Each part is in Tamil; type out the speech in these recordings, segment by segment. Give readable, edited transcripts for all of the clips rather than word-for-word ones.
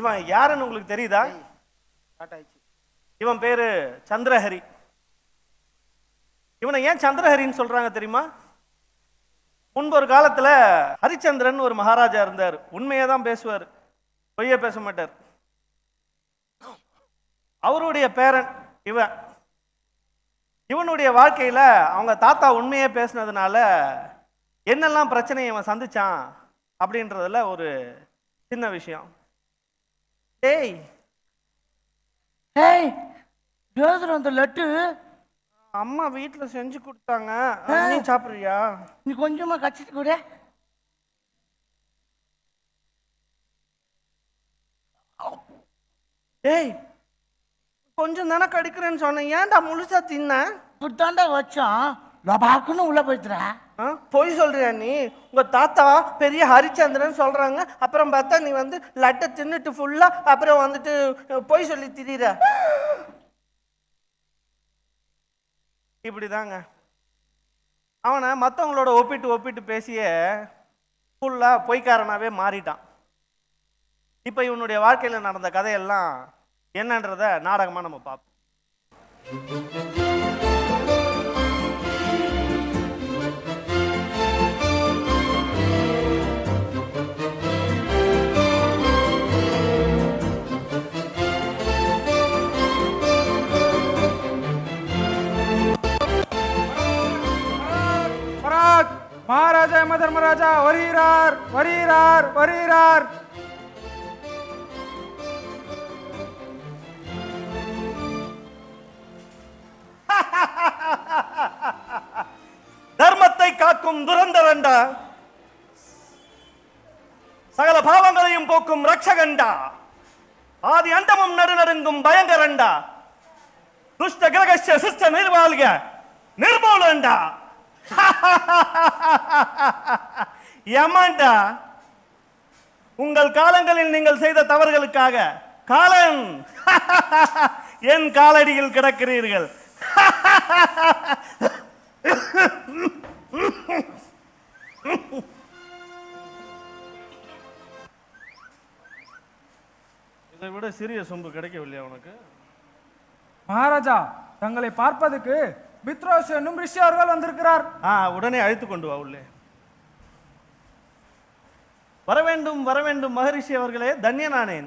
இவன் யாருன்னு உங்களுக்கு தெரியுதா? இவன் பேரு சந்திரஹரி. இவனை ஏன் சந்திரஹரின்னு சொல்றாங்க தெரியுமா? முன்பு ஒரு காலத்துல ஹரிச்சந்திரன் ஒரு மகாராஜா இருந்தார். உண்மையை தான் பேசுவார், பொய்ய பேச மாட்டார். அவருடைய பேரன் இவன். இவனுடைய வாழ்க்கையில அவங்க தாத்தா உண்மையே பேசினதுனால என்னெல்லாம் பிரச்சனையை இவன் சந்திச்சான் அப்படின்றதுல ஒரு சின்ன விஷயம். ஏய் ஏய் ஜோதிடர், அந்த லட்டு அம்மா வீட்டுல செஞ்சு கொடுத்தாங்க, நீ சாப்பிடுறியா? நீ கொஞ்சமா கச்சிட்டு கூட. ஏய் கொஞ்சம் தானே கடிக்கிறேன்னு சொன்னேன், ஏன்டா முழுசா தின்ன? இப்படித்தாண்டா வச்சான், லபாக்குன்னு உள்ள போயிடுறா. பொய் சொல்றியா நீ? உங்க தாத்தா பெரிய ஹரிச்சந்திரன் சொல்றாங்க, அப்புறம் பார்த்தா நீ வந்து லட்டை தின்னுட்டு ஃபுல்லா அப்புறம் வந்துட்டு பொய் சொல்லி திரியிற. இப்படிதாங்க அவனை மற்றவங்களோட ஒப்பிட்டு பேசிய ஃபுல்லா பொய்க்காரனாவே மாறிட்டான். இப்ப இவனுடைய வாழ்க்கையில நடந்த கதையெல்லாம் என்னன்றத நாடகமா நம்ம பார்ப்போம். மகாராஜா யமதர்மராஜா வருகிறார் வருகிறார் வருகிறார். தர்மத்தை காக்கும் துரந்தரண்டா, சகல பாவங்களையும் போக்கும் ரட்சகண்டா, ஆதி அண்டமும் நடுநடுங்கும் பயங்கரண்டா, துஷ்ட கிரகஸ்ய சிஷ்ட நிர்வால்க நிர்மூலண்டா. யமண்டா, உங்கள் காலங்களில் நீங்கள் செய்த தவறுகளுக்காக காலன் என் காலடியில் கிடக்கிறீர்கள். இதை விட சிறிய சொம்பு கிடைக்கவில்லையா உனக்கு? மகாராஜா, தங்களை பார்ப்பதற்கு பித்ரோஸ் என்னும் ரிஷி அவர்கள் வந்திருக்கிறார். உடனே அழைத்து கொண்டு வா உள்ளே. வரவேண்டும் வரவேண்டும் மகரிஷி அவர்களே, தன்யனானேன்.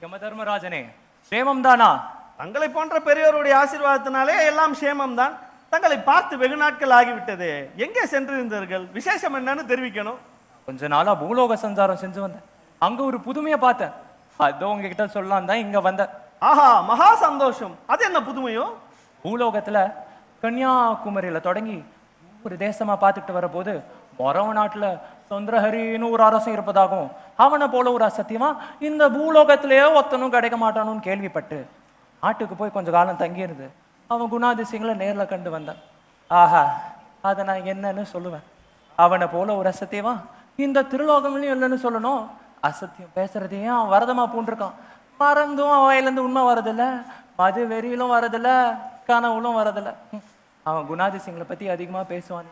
யமதர்மராஜனே, சேமம் தானா? தங்களை போன்ற பெரியோருடைய ஆசீர்வாதத்தினாலே எல்லாம் சேமம் தான். தங்களை பார்த்து வெகு நாட்கள் ஆகிவிட்டது, எங்கே சென்றிருந்தீர்கள்? விசேஷம் என்னன்னு தெரிவிக்கணும். கொஞ்ச நாளா பூலோக சஞ்சாரம் செஞ்சு வந்தேன். அங்க ஒரு புதுமையை பார்த்தேன், அதோ உங்ககிட்ட சொல்லலாம் தான் இங்க வந்தேன். ஆஹா, மகா சந்தோஷம். அது என்ன புதுமையோ? பூலோகத்துல கன்னியாகுமரியில தொடங்கி ஒரு தேசமா பார்த்துட்டு வர போது மொரவ நாட்டுல சந்திரஹரின்னு ஒரு அரசன் இருப்பதாகவும் அவனை போல ஒரு அசத்தியமா இந்த பூலோகத்திலேயே ஒத்தனும் கிடைக்க மாட்டானுன்னு கேள்விப்பட்டு நாட்டுக்கு போய் கொஞ்ச காலம் தங்கியிருந்து அவன் குணாதிசயங்களை நேர்ல கண்டு வந்தான். ஆஹா, அதை நான் என்னன்னு சொல்லுவேன்? அவனை போல ஒரு அசத்தியமா இந்த திருலோகம்லையும் இல்லைன்னு சொல்லணும். அசத்தியம் பேசுறதையும் அவன் வரதமா பூண்டிருக்கான். மறந்தும் அவன் வாயிலிருந்து உண்மை வரதில்ல, மது வெறியிலும் வரதில்ல, கனவுலும் வரதில்ல. அவன் குணாதிசயங்களை பத்தி அதிகமா பேசுவான்.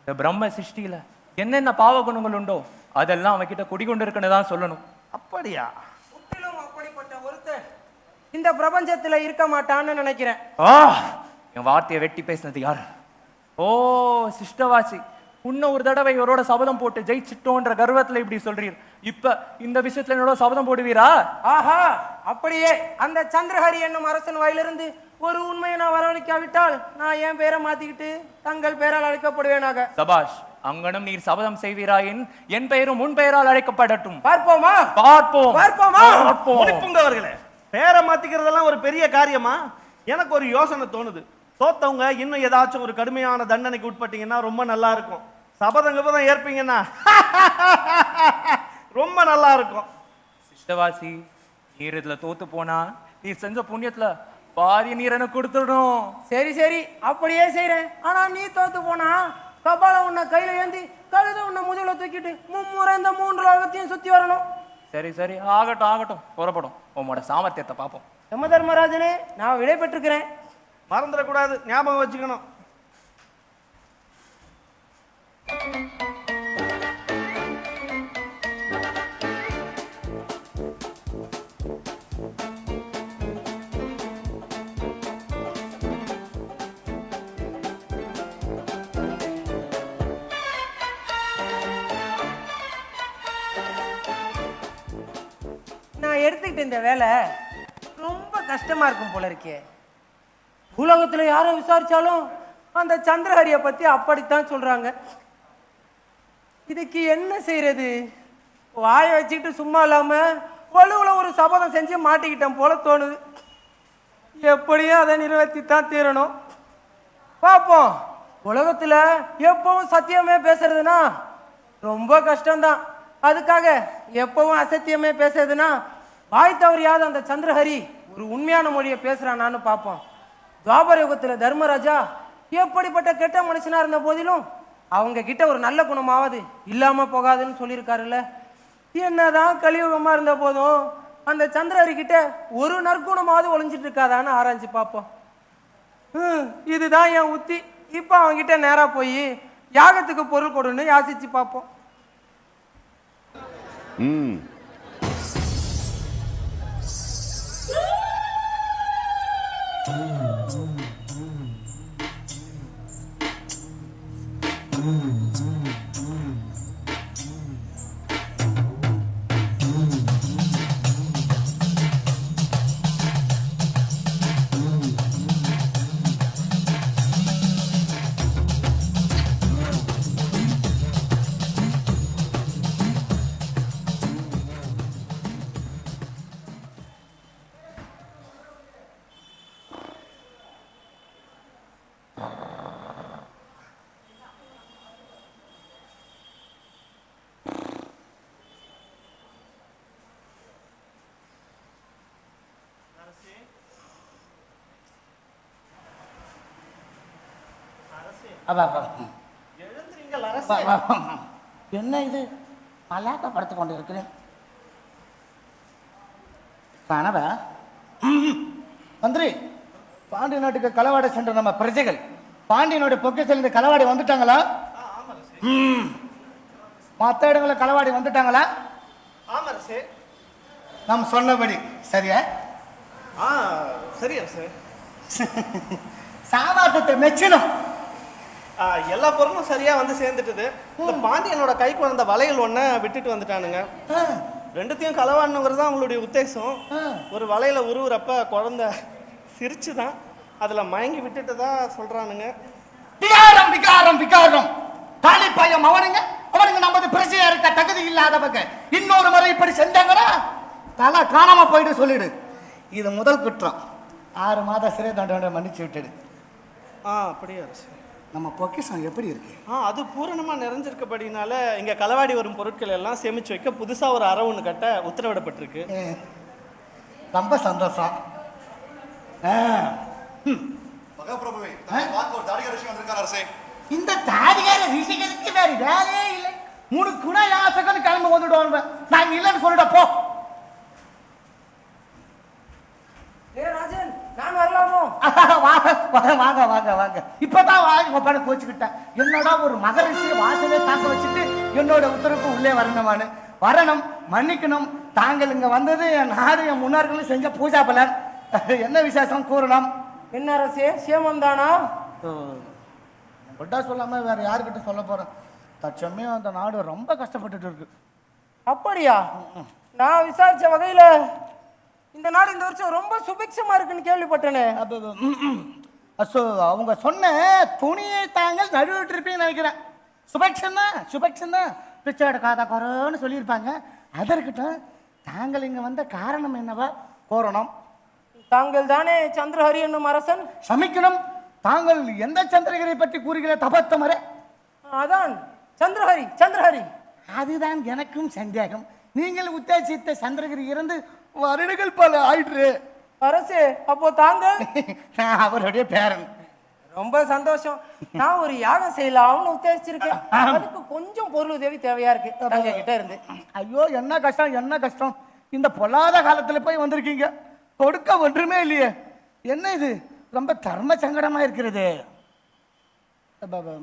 இந்த பிரம்ம சிருஷ்டியில என்னென்ன பாவ குணங்கள் உண்டோ அதெல்லாம் அவன் கிட்ட குடிகொண்டு இருக்குன்னு தான் சொல்லணும். அப்படியா? முற்றிலும் அப்படிப்பட்ட ஒருத்தன் இந்த பிரபஞ்சத்துல இருக்க மாட்டான்னு நினைக்கிறேன். என் வார்த்தையை வெட்டி பேசினது யார்? ஓ, சிஷ்டவாசி, உன்ன ஒரு தடவை இவரோட சபதம் போட்டு ஜெயிச்சிட்டோன்ற கர்வத்துல இப்படி சொல்றீர். இப்ப இந்த விஷயத்துல என்னோட சபதம் போடுவீரா? ஆஹா, அப்படியே அந்த சந்திரஹரி என்னும் அரசன் வாயிலிருந்து ஒரு உண்மையை நான் வரவழைக்காவிட்டால் நான் என் பேரை மாத்திக்கிட்டு தங்கள் பெயரால் அழைக்கப்படுவேனாக. சபாஷ், அங்கனம் நீர் சபதம் செய்வீராயின் என் பெயரும் உன் பெயரால் அழைக்கப்படட்டும். பார்ப்போமா? பார்ப்போம் பார்ப்போமா? பார்ப்போம். அவர்களே, பேரை மாத்திக்கிறதெல்லாம் ஒரு பெரிய காரியமா? எனக்கு ஒரு யோசனை தோணுது. தோத்தவங்க இன்னும் ஏதாச்சும் ஒரு கடுமையான தண்டனைக்கு உட்பட்டீங்கன்னா ரொம்ப நல்லா இருக்கும். சபதம் ஏற்பீங்கன்னா ரொம்ப நல்லா இருக்கும். சிஷ்டவாசி, நீர் இதுல தோத்து போனா நீ செஞ்ச புண்ணியத்துல பாதி நீர் எனக்கு கொடுத்துடணும். சரி சரி, அப்படியே செய்யறேன். ஆனா நீ தோத்து போனா கபாலம் உன்னை கையில ஏந்தி கழுத உன்னை முதுகுல தூக்கிட்டு மும்முறை இந்த 3 லோகத்தையும் சுத்தி வரணும். சரி சரி, ஆகட்டும் ஆகட்டும், புறப்படும். உன்னோட சாமர்த்தியத்தை பார்ப்போம். யமதர்மராஜனே, நான் விடை பெற்றுக்கிறேன். மறந்துடக்கூடாது, ஞாபகம் வச்சுக்கணும். எடுத்துக்கிட்ட இந்த வேலை ரொம்ப கஷ்டமா இருக்கும் போல இருக்கே. உலகத்துல யாரை விசாரிச்சாலும் அந்த சந்திரஹரியை பத்தி அப்படித்தான் சொல்றாங்க. இதுக்கு என்ன செய்யறது? வாய வச்சுக்கிட்டு சும்மா இல்லாம வலுவுல ஒரு சபதம் செஞ்சு மாட்டிக்கிட்டேன் போல தோணுது. எப்படியும் அதை நிறைவேற்றித்தான் தீரணும். பார்ப்போம். உலகத்துல எப்பவும் சத்தியமே பேசுறதுன்னா ரொம்ப கஷ்டம்தான். அதுக்காக எப்பவும் அசத்தியமே பேசுறதுன்னா வாய் தவறியாத அந்த சந்திரஹரி ஒரு உண்மையான மொழியை பேசுறானான்னு பார்ப்போம். துவாபர யுகத்துல தர்மராஜா எப்படிப்பட்ட கெட்ட மனுஷனா இருந்த போதிலும் அவங்க கிட்ட ஒரு நல்ல குணமாவது இல்லாம போகாதுன்னு சொல்லியிருக்காருல்ல. என்னதான் கலியுகமா இருந்த போதும் அந்த சந்திரஹரி கிட்ட ஒரு நற்குணமாவது ஒளிஞ்சிட்டு இருக்காதான்னு ஆராய்ச்சி பார்ப்போம். இதுதான் என் உத்தி. இப்ப அவங்கிட்ட நேரா போய் யாகத்துக்கு பொருள் கொடுன்னு யாசிச்சு பார்ப்போம். எழுந்திரீங்கள் அரசே. என்ன இது மல்லாக்கப்படுத்திக் கொண்டு இருக்கிறேன் கனவ. மந்திரி, பாண்டிய நாட்டுக்கு களவாட சென்ற நம்ம பிரஜைகள் பாண்டியனுடைய பொக்கிஷத்திலிருந்து களவாடி வந்துட்டாங்களா? மற்ற இடங்களில் களவாடி வந்துட்டாங்களா? ஆமா அரசே. நாம் சொன்னபடி சரியா? சரி அரசே. சாமர்த்தியத்தை மெச்சினும் எல்லா பொருளும் சரியா வந்து சேர்ந்துட்டுது. இந்த பாண்டியனோட கைக்கு வந்த வளையல் ஒன்ன விட்டுட்டு வந்துட்டானுங்க. ரெண்டுத்தையும் களவாடணுங்கிறது தான் அவங்களுடைய உத்தேசம். ஒரு வளையல உருவுறப்ப குழந்தை சிரிச்சுதான் அதுல மயங்கி விட்டுட்டு தான் சொல்றானுங்க. விகாரம் விகாரம் விகாரம் தாலி பையன் அவனுங்க நமது பிரச்சனையா இருக்க தகுதி இல்லாதவங்க இன்னொரு முறை இப்படி செஞ்சாங்கன்னா தலை காணாம போயிட்டு சொல்லிடு. இது முதல் குற்றம். 6 மாத சிறை தண்டனை மன்னிச்சு விட்டுடு. அப்படியே அரசு. நம்ம பொக்கிஷம் எப்படி இருக்கு? அது பூரணமா நிறைஞ்சிருக்கபடினால இங்க களவாடி வரும் பொருட்கள் எல்லாம் சேமிச்சு வைக்க புதுசா ஒரு அறை ஒன்று கட்ட உத்தரவிடப்பட்டிருக்கு. ரொம்ப சந்தோஷம். இந்த தாடிகார ரிஷிகளுக்கு வேற வேலையே இல்லை. 3 குண யாசகன்னு கிளம்பி வந்துடுவாங்க. நான் இல்லைன்னு சொல்லிட போ. நான் வரலாமோ? வாங்க வாங்க வாங்க. இப்பதான் வாங்க உப்பான கோச்சுக்கிட்டேன். என்னடா ஒரு மகரிஷியை வாசலே தாக்க வச்சுட்டு என்னோட உத்தரவுக்கு உள்ளே வரணுமான்னு. வரணும், மன்னிக்கணும். தாங்கள் இங்க வந்தது என் நாடு என் முன்னோர்களும் செஞ்ச பூஜா பலன். என்ன விசேஷம் கூறலாம்? என்ன அரசே, சேமம் தானா? விட்டா சொல்லாம வேற யாருக்கிட்ட சொல்ல போறேன்? தற்சமயம் அந்த நாடு ரொம்ப கஷ்டப்பட்டுட்டு இருக்கு. அப்படியா? நான் விசாரிச்ச வகையில இந்த நாடு இந்த வருஷம் ரொம்ப சுபிக்ஷமா இருக்குன்னு கேள்விப்பட்டேனே. அவங்க சொன்ன துணியை தாங்கள் நடுவிட்டு இருப்பீங்கன்னு நினைக்கிறேன். சுபக்ஷன் தான் பிச்சை எடுக்காத குறன்னு சொல்லியிருப்பாங்க. அதற்கிட்ட தாங்கள் இங்க வந்த காரணம் என்னவா கோரணும்? தாங்கள் தானே சந்திரஹரி என்னும் அரசன்? சமிக்கணும். தாங்கள் எந்த சந்திரகிரி பற்றி கூறுகிற தபத்தமரே? அதான் சந்திரஹரி. அதுதான் எனக்கும் சந்தேகம். நீங்கள் உத்தேசித்த சந்திரகிரி இருந்து வருடங்கள் பல ஆயிற்று அரசே. அப்போ தாங்கள்? நான் அவருடைய பேரன். ரொம்ப சந்தோஷம். நான் ஒரு யாகம் செய்யலாம்னு உத்தேசிச்சிருக்கேன். அதுக்கு கொஞ்சம் பொருள் உதவி தேவையா இருக்கு தங்க கிட்ட இருந்து. ஐயோ என்ன கஷ்டம். இந்த பொல்லாத காலத்துல போய் வந்திருக்கீங்க. கொடுக்க ஒன்றுமே இல்லையே. என்ன இது ரொம்ப தர்ம சங்கடமா இருக்கிறது.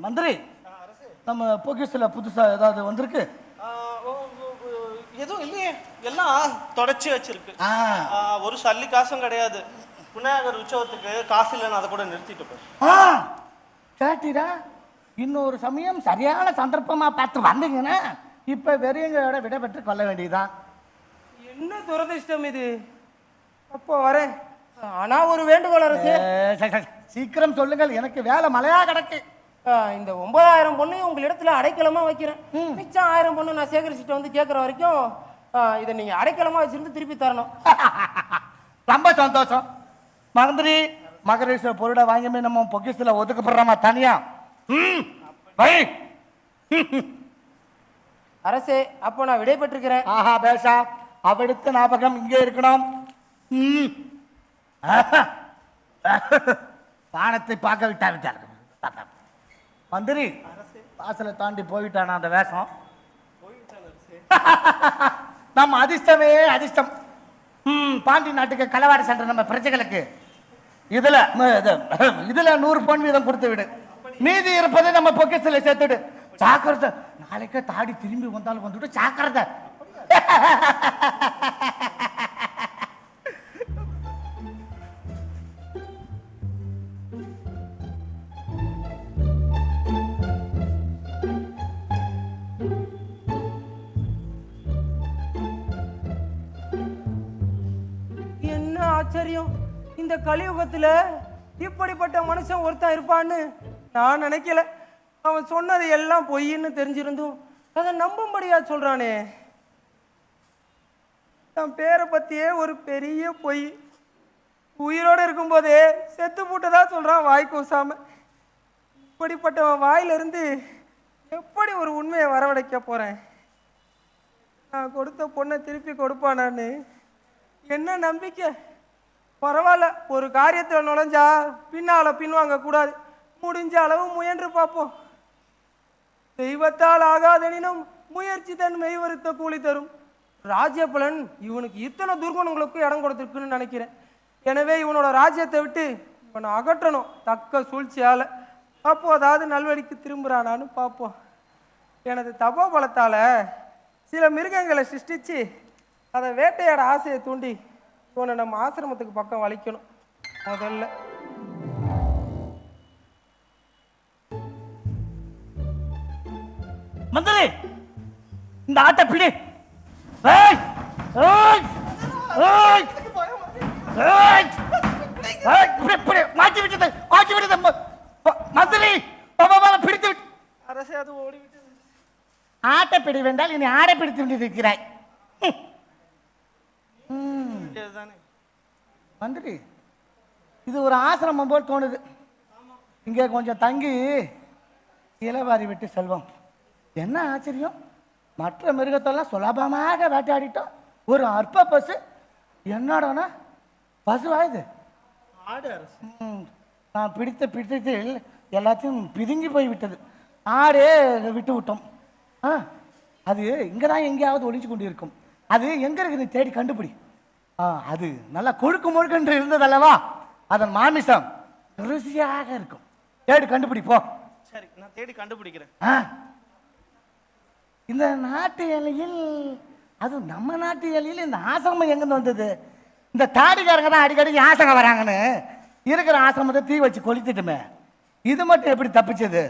மந்திரி, நம்ம பொக்கிஷத்துல புதுசா ஏதாவது வந்திருக்கு? எதுவும் இல்லையே. எல்லாம் தொடச்சி வச்சிருக்கு. ஒரு சல்லி காசும் கிடையாது. விநாயகர் உற்சவத்துக்கு காசு இல்லைன்னு அதை கூட நிறுத்திட்டு போய் கேட்டீரா? இன்னொரு சமயம் சரியான சந்தர்ப்பமா பார்த்து வந்தீங்கன்னா இப்ப வெறியங்களோட விடைபெற்று கொள்ள வேண்டியதுதான். என்ன துரதிர்ஷ்டம் இது. அப்போ வரேன். ஆனா ஒரு வேண்டுகோள் அரசே. சீக்கிரம் சொல்லுங்கள், எனக்கு வேலை மலையா கிடக்கு. இந்த 9000 பொண்ணையும் உங்களிடத்துல அடைக்கலமா வைக்கிறேன். மிச்சம் 1000 பொண்ணு நான் சேகரிச்சுட்டு வந்து கேட்குற வரைக்கும் இதை நீங்க அடைக்கலமா வச்சிருந்து திருப்பி தரணும். ரொம்ப சந்தோஷம். மந்திரி, மகரேஸ்வர பொருளை வாங்கி நம்ம பொக்கிஷத்துல ஒதுக்கப்படுறோமா தனியா? அரசே, அப்போ நான் விடை பெற்றிருக்கிறேன். ஆஹா பேஷா, அவடுத்த ஞாபகம் இங்கே இருக்கணும். பானத்தை பார்க்க விட்டார். மந்திரி, வாசலை தாண்டி போயிட்டானா அந்த வேஷம்? நம்ம அதிர்ஷ்டமே அதிர்ஷ்டம். பாண்டி நாட்டுக்கு களவாடி சென்ற நம்ம பிரஜைகளுக்கு இதுல 100 பொன் வீதம் கொடுத்து விடு. மீதி இருப்பதை நம்ம பொக்கிஷத்துல சேர்த்துடு. ஜாக்கிரதை, நாளைக்கே தாடி திரும்பி வந்தாலும் வந்துட்டு ஜாக்கிரதை. என்ன ஆச்சரியம், இந்த கலியுகத்துல இப்படிப்பட்ட மனுஷன் ஒருத்தன் இருப்பான்னு நான் நினைக்கல. அவன் சொன்னது எல்லாம் பொய்ன்னு தெரிஞ்சிருந்தும் அதை நம்பும்படியா சொல்றானே. தன் பேரை பத்தியே ஒரு பெரிய பொய். உயிரோடு இருக்கும்போதே செத்து போட்டதா சொல்றான் வாய் கூசாம. இப்படிப்பட்டவன் வாயிலிருந்து எப்படி ஒரு உண்மையை வரவழைக்க போறேன்? நான் கொடுத்த பொண்ணை திருப்பி கொடுப்பானான்னு என்ன நம்பிக்கை? பரவாயில்ல, ஒரு காரியத்தில் நுழைஞ்சா பின்னால பின்வாங்க கூடாது. முடிஞ்ச அளவு முயன்று பார்ப்போம். தெய்வத்தால் ஆகாதெனினும் முயற்சி தன் மெய்வருத்த கூலி தரும். ராஜ்யபலன் இவனுக்கு இத்தனை துர்குணங்களுக்கும் இடம் கொடுத்துருக்குன்னு நினைக்கிறேன். எனவே இவனோட ராஜ்யத்தை விட்டு இவனை அகற்றணும் தக்க சூழ்ச்சியால். அப்போ அதாவது நல்வழிக்கு திரும்புகிறானான்னு பார்ப்போம். எனது தபோபலத்தால் சில மிருகங்களை சிருஷ்டிச்சு அதை வேட்டையாட ஆசையை தூண்டி இவனை நம்ம ஆசிரமத்துக்கு பக்கம் வலிக்கணும். முதல்ல மந்திரி, இந்த ஆட்டை பிடி. மாற்றி விட்டது, மாற்றி விட்டது மந்திரி. பிடித்து விட்டு அரசே, அது ஓடிவிட்டது. ஆட்டை பிடி வேண்டால் இனி ஆடை பிடித்து விட்டு இருக்கிறாய். மந்திரி, இது ஒரு ஆசிரமம் போல் தோணுது. இங்கே கொஞ்சம் தங்கி இலவாரி விட்டு செல்வம். என்ன ஆச்சரியம், மற்ற மிருகத்தெல்லாம் சுலபமாக வேட்டையாடிட்டோம். ஒரு அற்ப பசு என்னடனா பசுவாயுது ஆடு அரசு. நான் பிடித்ததில் எல்லாத்தையும் பிதுங்கி போய் விட்டது. ஆடே விட்டு விட்டோம். அது இங்கே தான் எங்கேயாவது ஒளிஞ்சு கொண்டு இருக்கும். அது எங்கே இருக்குது தேடி கண்டுபிடி. அது நல்லா கொழுக்கு முழுக்கென்று இருந்ததல்லவா, அதன் மாமிசம் ருசியாக இருக்கும். தேடி கண்டுபிடி போ. சரி, நான் தேடி கண்டுபிடிக்கிறேன். இந்த நாட்டு எல்லையில், அது நம்ம நாட்டு எல்லையில் இந்த ஆசிரமம் எங்கேருந்து வந்தது? இந்த தாடிக்காரங்க தான் அடிக்கடி ஆசங்க வராங்கன்னு இருக்கிற ஆசிரமத்தை தீ வச்சு கொளுத்திட்டுமே. இது மட்டும் எப்படி தப்பிச்சது?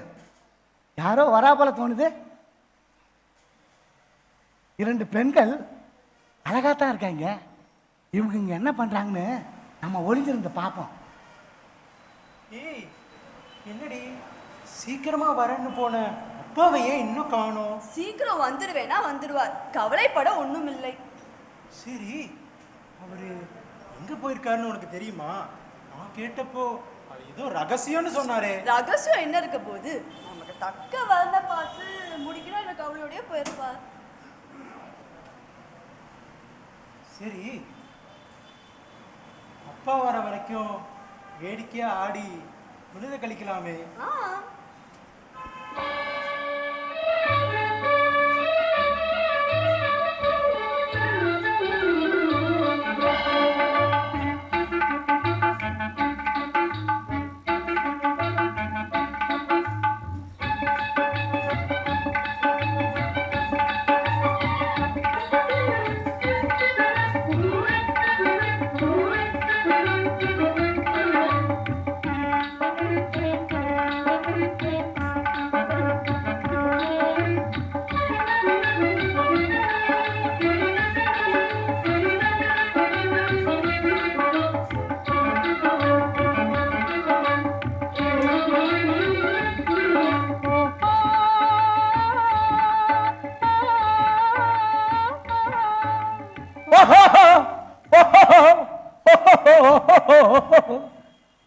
யாரோ வரா போல தோணுது. 2 பெண்கள் அழகாத்தான் இருக்காங்க. இவங்க இங்க என்ன பண்றாங்கன்னு நம்ம ஒளிஞ்சிருந்து பார்ப்போம். ஏய், என்னடி சீக்கிரமா வரேன்னு போன அப்பாவையே இன்னும் காணோம்? சீக்கிரம் வந்துடுவேனா வந்துடுவார், கவலைப்பட ஒண்ணும் இல்லை. சரி, அவரு எங்க போயிருக்காருன்னு உனக்கு தெரியுமா? நான் கேட்டப்போ அது ஏதோ ரகசியம்னு சொன்னாரே. ரகசியம் என்ன இருக்க போது? நமக்கு தக்க வரல பார்த்து முடிக்கணும், எனக்கு அவளோடய போயிருப்பார். சரி, அப்பா வர வரைக்கும் வேடிக்கையா ஆடி விழுத கழிக்கலாமே.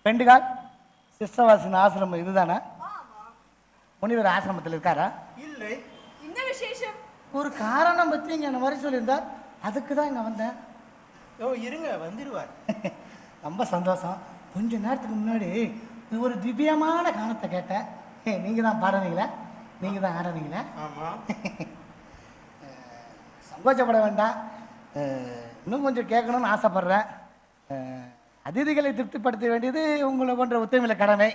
பெண்டுகால் சிஸ்டவாசின் ஆசிரமம் இதுதானே? முனிவர் ஆசிரமத்தில் இருக்காரா? இல்லை. என்ன விசேஷம்? ஒரு காரணம் பற்றி இங்கே என்ன வர சொல்லியிருந்தார், அதுக்கு தான் இங்கே வந்தேன். ஓ இருங்க, வந்துடுவார். ரொம்ப சந்தோஷம். கொஞ்ச நேரத்துக்கு முன்னாடி ஒரு திவ்யமான காரணத்தை கேட்டேன். நீங்கள் தான் பாடுனீங்களா? நீங்கள் தான் ஆடுனீங்களா? ஆமாம். சங்கோச்சப்பட வேண்டாம். இன்னும் கொஞ்சம் கேட்கணும்னு ஆசைப்படுறேன். அதிதிகளை திருப்திப்படுத்த வேண்டியது உங்களை போன்ற உத்தமில கடமை.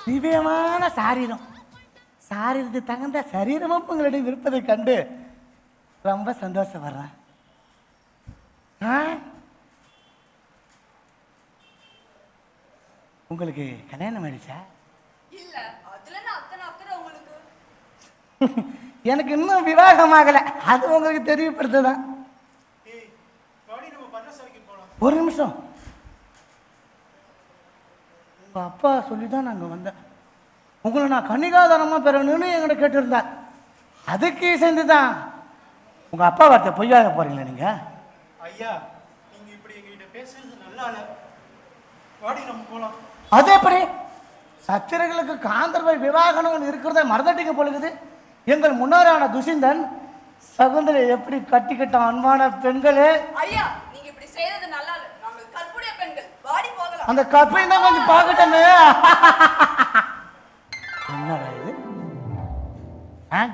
திவ்யமான சாரீரத்துக்கு தகுந்த சரீரமும் உங்களுடைய விருப்பதை கண்டு ரொம்ப சந்தோஷப்படுறேன். உங்களுக்கு கல்யாணம் ஆயிடுச்சா? இல்ல, அதுல அத்தனை அக்கறை உங்களுக்கு. எனக்கு இன்னும் விவாகமாகல, அது உங்களுக்கு தெரியப்படுத்துதான். ஒரு நிமிஷம், உங்க அப்பா சொல்லிதான் நாங்க வந்தேன். உங்களை நான் கன்னிகாதானமா பெறணும்னு என்கிட்ட கேட்டிருந்தார். அதுக்கு சேர்ந்துதான் உங்க அப்பா வார்த்தை பொய்யாக போறீங்களா நீங்க? ஐயா, நீங்க இப்படி எங்ககிட்ட பேசுறது நல்லா இல்ல. வாடி நம்ம போலாம். அது எப்படி? சத்திரர்களுக்கு காந்தர்வை விவாகனம் இருக்கிறத மறந்துட்டீங்க பொழுது. எங்கள் முன்னோரான துஷிந்தன் சகுந்தரை எப்படி கட்டிக்கிட்ட அன்பான பெண்களே. ஐயா, நீங்க இப்படி செய்யறது நல்லா இல்ல. நாங்கள் கற்புடைய பெண்கள், வாடி போகலாம். அந்த கப்பையும் தான் கொஞ்சம் பார்க்கட்டமே. என்னடா இது?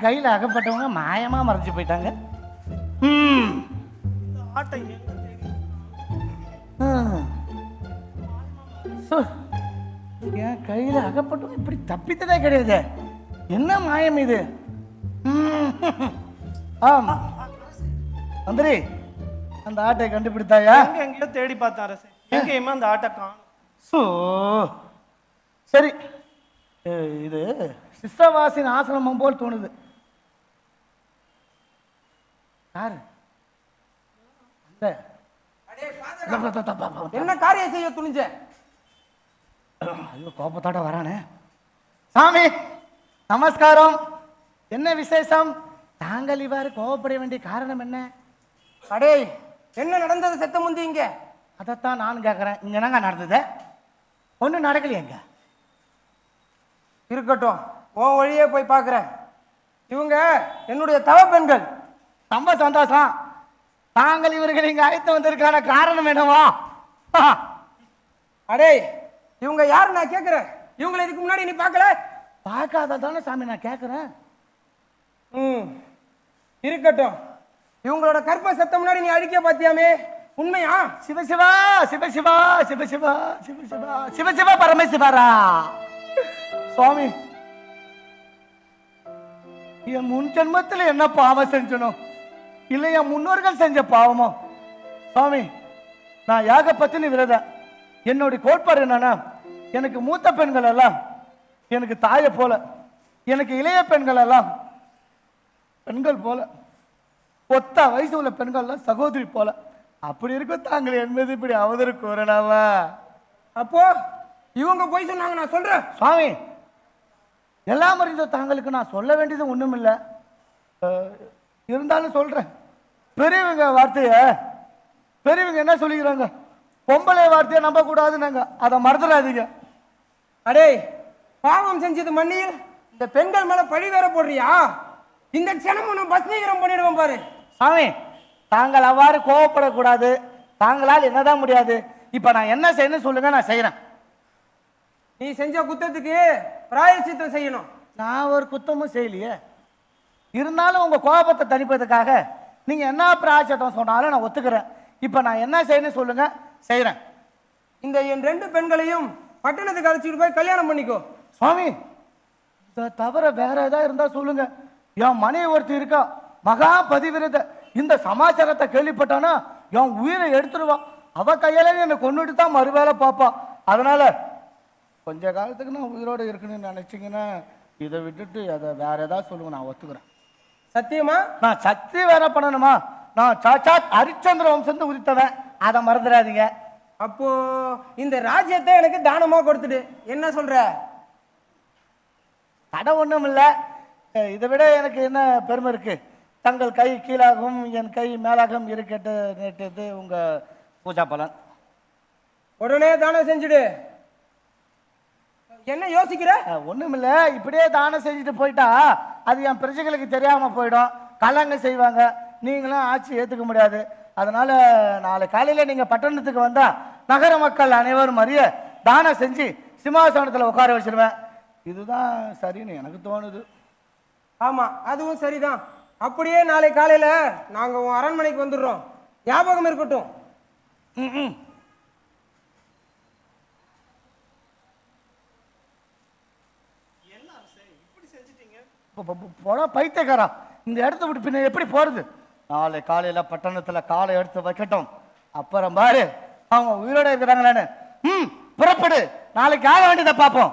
கையில் அகப்பட்டவங்க மாயமா மறைஞ்சு போயிட்டாங்க. என் கையில் அகப்பட்டவங்க இப்படி தப்பித்ததே கிடையாது. என்ன மாயம் இது? ஆமா மந்திரி, அந்த ஆட்டை கண்டுபிடித்தாயா? எங்கேயோ தேடி பார்த்தேன் அரசே, எங்கேயுமே அந்த ஆட்டை காணோம். சரி, இது சிஸ்டவாசின் ஆசிரமம் போல் தோணுது. யாரு? என்ன காரியம் செய்ய துணிஞ்ச? ஐயோ, கோபத்தோட வரானே. சாமி நமஸ்காரம். என்ன விசேஷம்? தாங்கள் இவ்வாறு கோபப்பட வேண்டிய காரணம் என்ன? அடே, என்ன நடந்தது செத்த முந்தி இங்க? அதைத்தான் நான் கேட்கறேன். இங்க என்னங்க நடந்தது? ஒன்றும் நடக்கலையேங்க. இருக்கட்டும், உன் வழியே போய் பார்க்குறேன். இவங்க என்னுடைய தவ பெண்கள். ரொம்ப சந்தோஷம். தாங்கள் இவர்கள் இங்க அழைத்து வந்திருக்கான காரணம் என்னவா? அடே, இவங்க யாரு நான் கேட்கிறேன். இவங்களை இதுக்கு முன்னாடி நீ பார்க்கல? பார்க்காததானே சாமி நான் கேட்கறேன். இருக்கட்டும், இவங்களோட கற்ப சத்த முன்னாடி நீ அழிக்க பார்த்தியாமே, உண்மையா? சிவசிவா சிவசிவா சிவசிவா சிவசிவா சிவசிவா பரமசிவரா. சுவாமி, என் முன் ஜென்மத்தில் என்ன பாவம் செஞ்சனோ, இல்லை என் முன்னோர்கள் செஞ்ச பாவமோ? சுவாமி, நான் யாக பத்தினி விரத. என்னுடைய கோட்பாடு என்னன்னா, எனக்கு மூத்த பெண்கள் எல்லாம் எனக்கு தாயை போல, எனக்கு இளைய பெண்கள் எல்லாம் பெண்கள் போல, ஒத்த வயசு உள்ள பெண்கள்லாம் சகோதரி போல. அப்படி இருக்கும் தாங்கள் என்பது இப்படி அவதற்கு கூறனாவா? அப்போ இவங்க போய் சொன்னாங்க, நான் சொல்றேன். சுவாமி, எல்லாம் அறிந்த தாங்களுக்கு நான் சொல்ல வேண்டியது ஒண்ணும் இல்லை. இருந்தாலும் சொல்றேன். பெரியவங்க வார்த்தைய பெரியவங்க என்ன சொல்லிக்கிறாங்க? பொம்பளை வார்த்தையை நம்ப கூடாதுன்னாங்க. அதை மறந்துடாதீங்க. அடே, பாவம் செஞ்சது மண்ணில் இந்த பெண்கள் மேல பழி வேற போடுறியா? இந்த க்ஷணம் நான் பஸ்மீகரம் பண்ணிடுவேன் பாரு. சாமி, தாங்கள் அவ்வாறு கோவப்படக்கூடாது. தாங்களால் என்னதான் முடியாது. இப்ப நான் என்ன செய்யணும் சொல்லுங்க, நான் செய்யறேன். நீ செஞ்ச குத்தத்துக்கு பிராயச்சித்தம் செய்யணும். நான் ஒரு குத்தமும் செய்யலையே. இருந்தாலும் உங்க கோபத்தை தணிப்பதற்காக நீங்க என்ன பிராயச்சித்தம் சொன்னாலும் நான் ஒத்துக்கிறேன். இப்ப நான் என்ன செய்யணும் சொல்லுங்க, செய்யறேன். இந்த என் 2 பெண்களையும் பட்டணத்துக்கு அழைச்சிட்டு போய் கல்யாணம் பண்ணிக்கோ. சுவாமி, இதை தவிர வேற ஏதாவது இருந்தா சொல்லுங்க. என் மனைவி ஒருத்தி இருக்கா, மகா பதிவிரத. இந்த சமாச்சாரத்தை கேள்விப்பட்டானா என் உயிரை எடுத்துருவான். அவ கையால என்னை கொண்டுட்டு தான் மறுவேளை பார்ப்பா. அதனால கொஞ்ச காலத்துக்கு நான் உயிரோடு இருக்கணும்னு நினச்சிங்கன்னா இதை விட்டுட்டு அதை வேற ஏதாவது சொல்லுங்க, நான் ஒத்துக்கிறேன். சத்தியமா? நான் சக்தி வேற பண்ணணுமா? நான் சாச்சாத் ஹரிச்சந்திர வம்சந்து உரித்தவன், அதை மறந்துடாதீங்க. அப்போ இந்த ராஜ்யத்தை எனக்கு தானமா கொடுத்துடு, என்ன சொல்ற? கடை ஒன்றும் இல்லை, இதை விட எனக்கு என்ன பெருமை இருக்கு? தங்கள் கை கீழாகவும் என் கை மேலாகவும் இருக்கட்டு நேற்று உங்க பூஜா பலன். உடனே தானம் செஞ்சுடு. என்ன யோசிக்கிற? ஒன்றும் இல்லை, இப்படியே தானம் செஞ்சுட்டு போயிட்டா அது என் பிரஜைகளுக்கு தெரியாமல் போயிடும், கலங்க செய்வாங்க, நீங்களும் ஆட்சி ஏற்றுக்க முடியாது. அதனால நாளை காலையில் நீங்கள் பட்டணத்துக்கு வந்தால் நகர மக்கள் அனைவரும் அறிய தானம் செஞ்சு சிம்மாசனத்தில் உட்கார வச்சிருவேன். இதுதான் சரின்னு எனக்கு தோணுது. ஆமா, அதுவும் சரிதான். அப்படியே நாளை காலையில நாங்க உன் அரண்மனைக்கு வந்துடுறோம், ஞாபகம் இருக்கட்டும். போடா பைத்தியக்காரா, இந்த இடத்த விட்டு பின்ன எப்படி போறது? நாளை காலையில பட்டணத்துல காலை எடுத்து வைக்கட்டும், அப்புறம் பாரு அவங்க உயிரோட இருக்கிறாங்களான்னு. புறப்படு, நாளைக்கு ஆக வேண்டியதை பார்ப்போம்.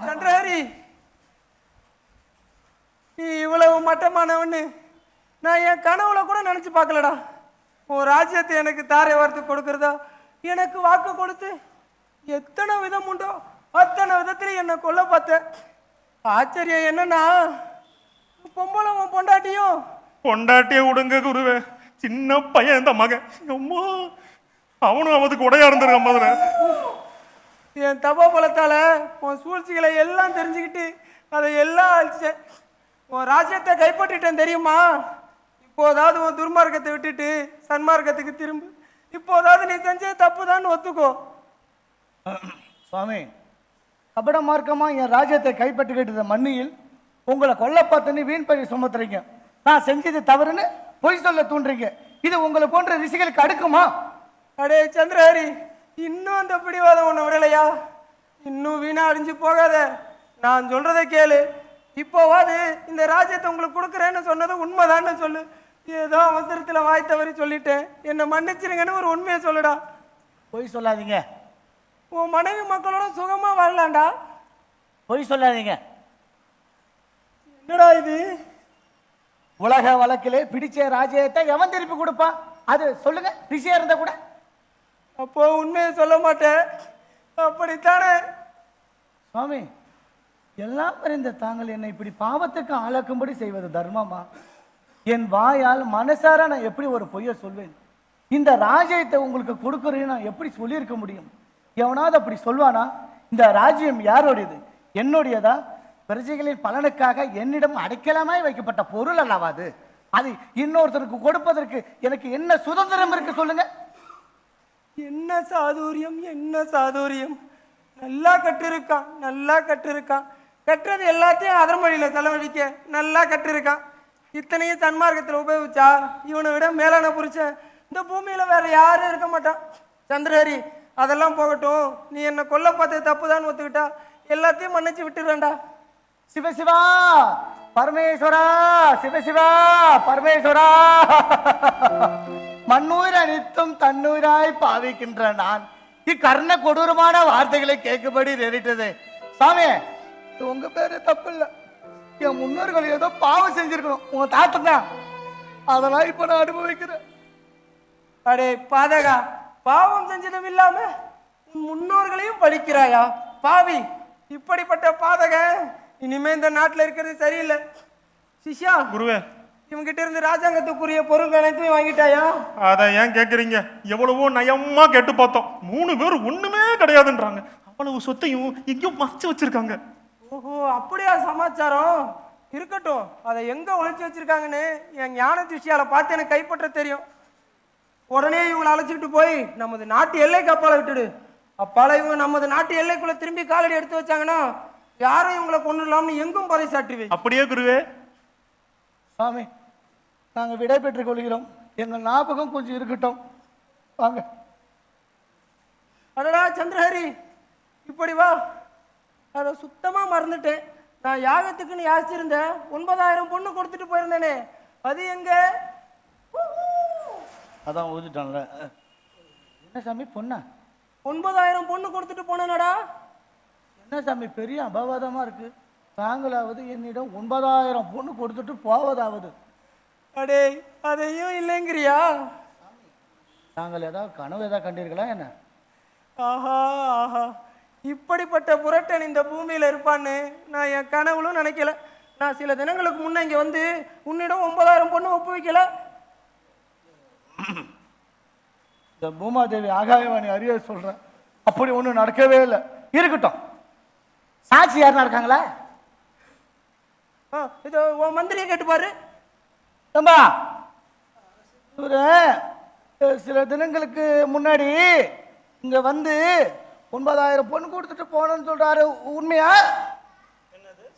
சந்திரஹரி, நீ இவ்வளவு மட்டமானவன்னு நான் என் கனவுல கூட நினைச்சு பார்க்கலடா. உன் ராஜ்யத்தை எனக்கு தாரை வார்த்து கொடுக்கறதா எனக்கு வாக்கு கொடுத்து எத்தனை விதம் உண்டோ அத்தனை விதத்துல என்னை கொல்ல பார்த்த. ஆச்சரியம் என்னன்னா, பொம்பளை உன் பொண்டாட்டிய விடுங்க குருவே, சின்ன பையன் இந்த மகன், அம்மா அவனும் அவதுக்கு உடையா இருந்திருக்கான் முதல்ல. என் தபா பலத்தால உன் சூழ்ச்சிகளை எல்லாம் தெரிஞ்சுக்கிட்டு அதை எல்லாம் அழிச்சேன். உன் ராஜ்யத்தை கைப்பற்றிட்டேன் தெரியுமா? இப்போதாவது உன் துர்மார்க்கத்தை விட்டுட்டு சன்மார்க்கத்துக்கு திரும்பு. இப்போதாவது நீ செஞ்ச தப்பு தான் ஒத்துக்கோ. சுவாமி, கபட மார்க்கமா என் ராஜ்யத்தை கைப்பற்றிக்கிட்ட மண்ணியில் உங்களை கொல்ல பார்த்துன்னு வீண் பழி சுமத்துறீங்க. நான் செஞ்சது தவறுன்னு பொய் சொல்ல தூண்டுறீங்க. இது உங்களை போன்ற ரிஷிகளுக்கு அடுக்குமா? அடே சந்திரஹரி, இன்னும் அந்த பிடிவாதம் உன்னை விடலையா? இன்னும் வீணா அழிஞ்சு போகாத, நான் சொல்றதை கேளு. இப்போவாது இந்த ராஜ்யத்தை உங்களுக்கு கொடுக்குறேன்னு சொன்னது உண்மைதான்னு சொல்லு. ஏதோ அவசரத்தில் வாய் தவறி சொல்லிட்டேன், என்னை மன்னிச்சிருங்கன்னு ஒரு உண்மையை சொல்லுடா. பொய் சொல்லாதீங்க. உன் மனைவி மக்களோட சுகமா வாழலாம்டா. பொய் சொல்லாதீங்க. என்னடா இது? உலக வழக்கிலே பிடிச்ச ராஜ்யத்தை எவன் திருப்பி கொடுப்பான்? அது சொல்லுங்க, ரிஷியா இருந்தா கூட. அப்போ உண்மையை சொல்ல மாட்டேன், அப்படித்தானே? சுவாமி, எல்லாம் அறிந்த தாங்கள் என்னை இப்படி பாவத்துக்கு ஆளாக்கும்படி செய்வது தர்மமா? என் வாயால் மனசார நான் எப்படி ஒரு பொய்யை சொல்வேன்? இந்த ராஜ்யத்தை உங்களுக்கு கொடுக்குறேன்னு நான் எப்படி சொல்லியிருக்க முடியும்? எவனாவது அப்படி சொல்வானா? இந்த ராஜ்யம் யாரோடையது? என்னுடையதா? பிரஜைகளின் பலனுக்காக என்னிடம் அடைக்கலமாய் வைக்கப்பட்ட பொருள் அல்லவாது. அது இன்னொருத்தருக்கு கொடுப்பதற்கு எனக்கு என்ன சுதந்திரம் இருக்கு சொல்லுங்க? என்ன சாதுரியம், என்ன சாதுரியம்! நல்லா கற்றிருக்கான், நல்லா கற்றிருக்கான். கற்றது எல்லாத்தையும் அதர்மொழியில செலவழிக்க நல்லா கற்றிருக்கான். இத்தனையும் சன்மார்க்கத்தில் உபயோகிச்சா இவனை விட மேலான புருஷன் இந்த பூமியில வேற யாரும் இருக்க மாட்டான். சந்திரஹரி, அதெல்லாம் போகட்டும். நீ என்னை கொல்ல பார்த்தது தப்புதான் ஒத்துக்கிட்டா எல்லாத்தையும் மன்னிச்சு விட்டுறேன்டா. சிவசிவா பரமேஸ்வரா, சிவசிவா பரமேஸ்வரா. மண்ணூர் அனைத்தும் தன்னூராய் பாவிக்கின்ற நான் இக்கர்ண கொடூரமான வார்த்தைகளை கேட்கும்படி நேரிட்டது. சாமி, உங்க பேரு தப்பு இல்ல. என் முன்னோர்கள் ஏதோ பாவம் செஞ்சிருக்கணும். உங்க தாத்தன் தான். அதெல்லாம் இப்ப நான் அனுபவிக்கிறேன். அடே பாதகா, பாவம் செஞ்சதும் இல்லாம உன் முன்னோர்களையும் படிக்கிறாயா பாவி? இப்படிப்பட்ட பாதக இனிமே இந்த நாட்டுல இருக்கிறது சரியில்லை. சிஷ்யா, குருவே, இவங்கிட்ட இருந்து ராஜாங்கத்துக்குரிய பொருள் அனைத்துமே வாங்கிட்டாயா? அதை ஏன் கேட்குறீங்க? எவ்வளவோ நயமா கேட்டு பார்த்தோம். 3 பேர் ஒண்ணுமே கிடையாதுன்றாங்க. அவ்வளவு சொத்தையும் எங்கேயும் மறைச்சு வச்சிருக்காங்க. ஓஹோ, அப்படியா சமாச்சாரம்? இருக்கட்டும், அதை எங்க ஒழிச்சு வச்சிருக்காங்கன்னு என் ஞான திருஷ்டியால பார்த்து எனக்கு கைப்பற்ற தெரியும். உடனே இவங்களை அழைச்சிக்கிட்டு போய் நமது நாட்டு எல்லைக்கு அப்பால விட்டுடு. அப்பால இவங்க நமது நாட்டு எல்லைக்குள்ள திரும்பி காலடி எடுத்து வச்சாங்கன்னா யாரும் இவங்களை கொண்டுடலாம்னு எங்கும் பறைசாற்றுவே. அப்படியே குருவே. சாமி, நாங்க விடை பெற்றுக் கொள்கிறோம். எங்கள் ஞாபகம் கொஞ்சம் இருக்கட்டும். வாங்க. அடடா சந்திரஹரி, இப்படி வா. அதை சுத்தமா மறந்துட்டேன். நான் யாகத்துக்குன்னு யாசிச்சிருந்தேன். 9000 பொண்ணு கொடுத்துட்டு போயிருந்தேனே, அது எங்க? அதான் ஊதிட்டான்ல. என்ன சாமி, பொண்ணா? 9000 பொண்ணு கொடுத்துட்டு போனேனடா. என்ன சாமி, பெரிய அபவாதமா இருக்கு. தாங்களாவது என்னிடம் 9000 பொண்ணு கொடுத்துட்டு போவதாவது. அடே, அதையும் இல்லைங்கிறியா? தாங்கள் ஏதாவது கனவு ஏதாவது கண்டீர்களா என்ன? ஆஹா ஆஹா, இப்படிப்பட்ட புரட்டன் இந்த பூமியில இருப்பான்னு நான் என் கனவுலும் நினைக்கல. நான் சில தினங்களுக்கு முன்ன இங்க வந்து உன்னிடம் 9000 பொண்ணு ஒப்புவிக்கல. இந்த பூமாதேவி ஆகாயவாணி அறிய சொல்றேன், அப்படி ஒண்ணு நடக்கவே இல்லை. இருக்கட்டும், சாட்சி யாருன்னா இருக்காங்களா? இது உன் மந்திரியை கேட்டு பாரு. ஏம்பா, இவரு சில தினங்களுக்கு முன்னாடி இங்க வந்து 9000 பொண்ணு கொடுத்துட்டு போனோன்னு சொல்றாரு, உண்மையா?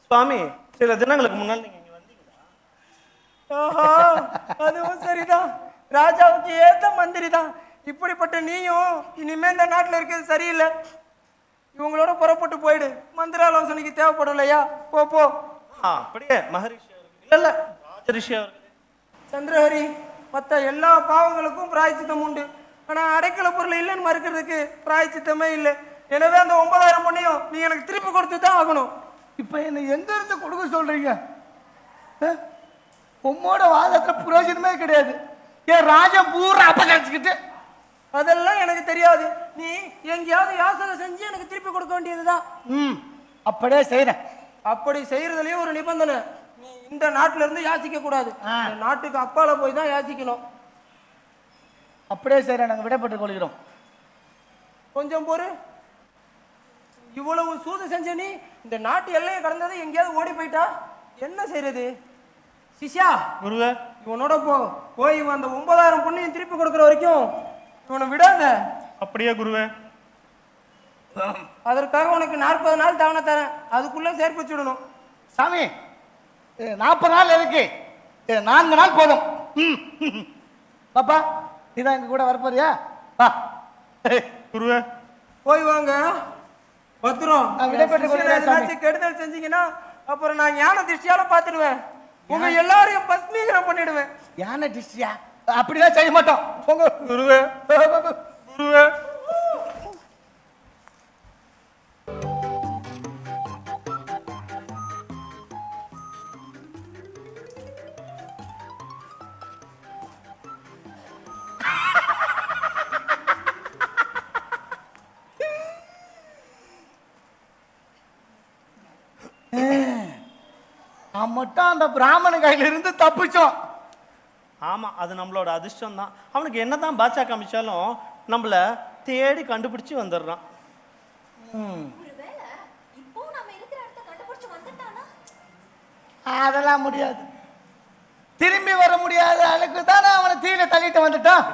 சுவாமி, சில தினங்களுக்கு முன்னால் நீங்க இங்க வந்தீங்களா? ஆஹா, அதுவும் சரிதான். ராஜாவுக்கு ஏத்த மந்திரி தான். இப்படிப்பட்ட நீயும் இனிமே இந்த நாட்டில் இருக்கிறது சரியில்லை. இவங்களோட புறப்பட்டு போயிடு. மந்திராலோசனைக்கு தேவைப்படலையா? போ போ. அப்படியே மகரிஷி அவர்கள் இல்ல இல்ல ராஜரிஷி அவர்கள். சந்திரஹரி, மற்ற எல்லா பாவங்களுக்கும் பிராயச்சித்தம் உண்டு. ஆனா அடைக்கல பொருள் இல்லைன்னு மறுக்கிறதுக்கு பிராயச்சித்தமே இல்லை. எனவே அந்த 9000 பொண்ணையும் நீ எனக்கு திருப்பி கொடுத்து தான் ஆகணும். இப்ப என்ன எங்க இருந்து கொடுக்க சொல்றீங்க? உம்மோட வாதத்துல பிரயோஜனமே கிடையாது. என் ராஜா பூரா அபகரிச்சுக்கிட்டு. அதெல்லாம் எனக்கு தெரியாது. நீ எங்கேயாவது யாசகம் செஞ்சு எனக்கு திருப்பி கொடுக்க வேண்டியதுதான். அப்படியே செய்யறேன். அப்படி செய்யறதுலயும் ஒரு நிபந்தனை. நீ இந்த நாட்டுல இருந்து யாசிக்க கூடாது. இந்த நாட்டுக்கு அப்பால போய் தான் யாசிக்கணும். அப்படியே செய்யறேன். நாங்க விடைபெற்றுக் கொள்கிறோம். கொஞ்சம் பொறு. இவ்வளவு சூது செஞ்ச நீ இந்த நாட்டு எல்லையை கடந்தது எங்கேயாவது ஓடி போயிட்டா என்ன செய்யறது? சிஷ்யா, குருவே, இவனோட போ. போய் இவன் அந்த 9000 பொண்ணையும் திருப்பி கொடுக்குற வரைக்கும் இவனை விடாத. அப்படியே குருவே. அதற்காக உனக்கு 40 நாள் தவணை தரேன். அதுக்குள்ள சேர்ப்பிச்சு விடணும். சாமி, 40 நாள் எதுக்கு? 4 நாள் போதும். பாப்பா, நீதான் எங்க கூட வரப்போறியா? வா. குருவே, போய் வாங்க. பத்திரம். விடைபெற்றுக் கொள்கிறேன் சாமி. கெடுதல் செஞ்சீங்கன்னா அப்புறம் நான் ஞான திருஷ்டியால பாத்துடுவேன். உங்க எல்லாரையும் பஸ்மீகரம் பண்ணிடுவேன். யானை டிஸ்டியா? அப்படிதான் செய்ய மாட்டோம். போங்க. குருவே, குருவே. மட்டும் அந்த பிராமண கையில இருந்து தப்பிச்சோம். ஆமா, அது நம்மளோட அதிர்ஷ்டம் தான். அவனுக்கு என்னதான் பாட்சா காமிச்சாலும் நம்மள தேடி கண்டுபிடிச்சு வந்துடுறான். ஒருவேளை இப்போ நாம இருக்கிற இடத்த கண்டுபிடிச்சு வந்துட்டானா? அதெல்லாம் முடியாது. திரும்பி வர முடியாத அளவுக்கு தானே அவனை தீயில தள்ளிட்டு வந்துட்டான்.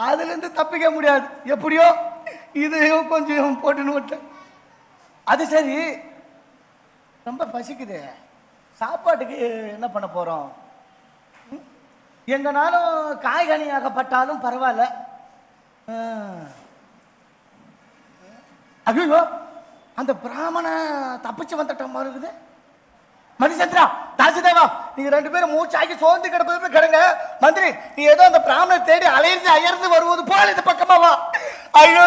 அதுல இருந்து தப்பிக்க முடியாது. எப்படியோ இதையும் கொஞ்சம் போட்டுன்னு விட்டேன். அது சரி, ரொம்ப பசிக்குது. சாப்பாட்டுக்கு என்ன பண்ண போறோம்? எங்கனாலும் காய்கனியாகப்பட்டாலும் பரவாயில்ல. ஐயோ, அந்த பிராமண தப்பிச்சு வந்துட்டான் இருக்குது. மதிசந்திரா, தாசிதேவா, நீங்க 2 பேரும் மூச்சாக்கி சோர்ந்து கிடப்பது கிடங்க. மந்திரி, நீ ஏதோ அந்த பிராமணனை தேடி அயர்ந்து வருவது போல இந்த பக்கமா வா. ஐயோ,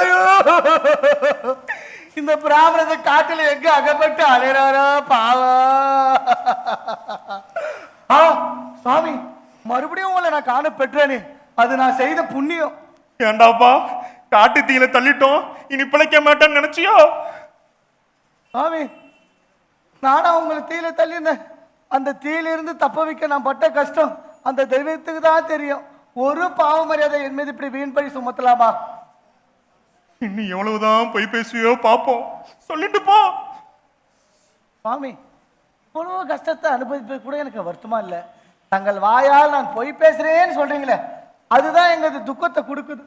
இந்த பிராமணத்தை காட்டுல எங்க அகப்பட்டு அலையறாரா பாவா. சுவாமி, மறுபடியும் உங்களை நான் காண பெற்றேனே, அது நான் செய்த புண்ணியம். ஏண்டாப்பா, காட்டு தீயில தள்ளிட்டோம், இனி பிழைக்க மாட்டேன்னு நினைச்சியோ? சுவாமி, நானா உங்களை தீயில தள்ளினேன். அந்த தீயிலிருந்து தப்ப வைக்க நான் பட்ட கஷ்டம் அந்த தெய்வத்துக்கு தான் தெரியும். ஒரு பாவ மரியாதை என் மீது இப்படி வீண் பழி சுமத்தலாமா? இன்னும் எவ்வளவுதான் பொய் பேசுவியோ பாப்போம், சொல்லிட்டு போ. சுவாமி, இவ்வளவு கஷ்டத்தை அனுபவிப்பது கூட எனக்கு வருத்தமா இல்லை. தங்கள் வாயால் நான் பொய் பேசுறேன்னு சொல்றீங்களே, அதுதான் எங்களுக்கு துக்கத்தை கொடுக்குது.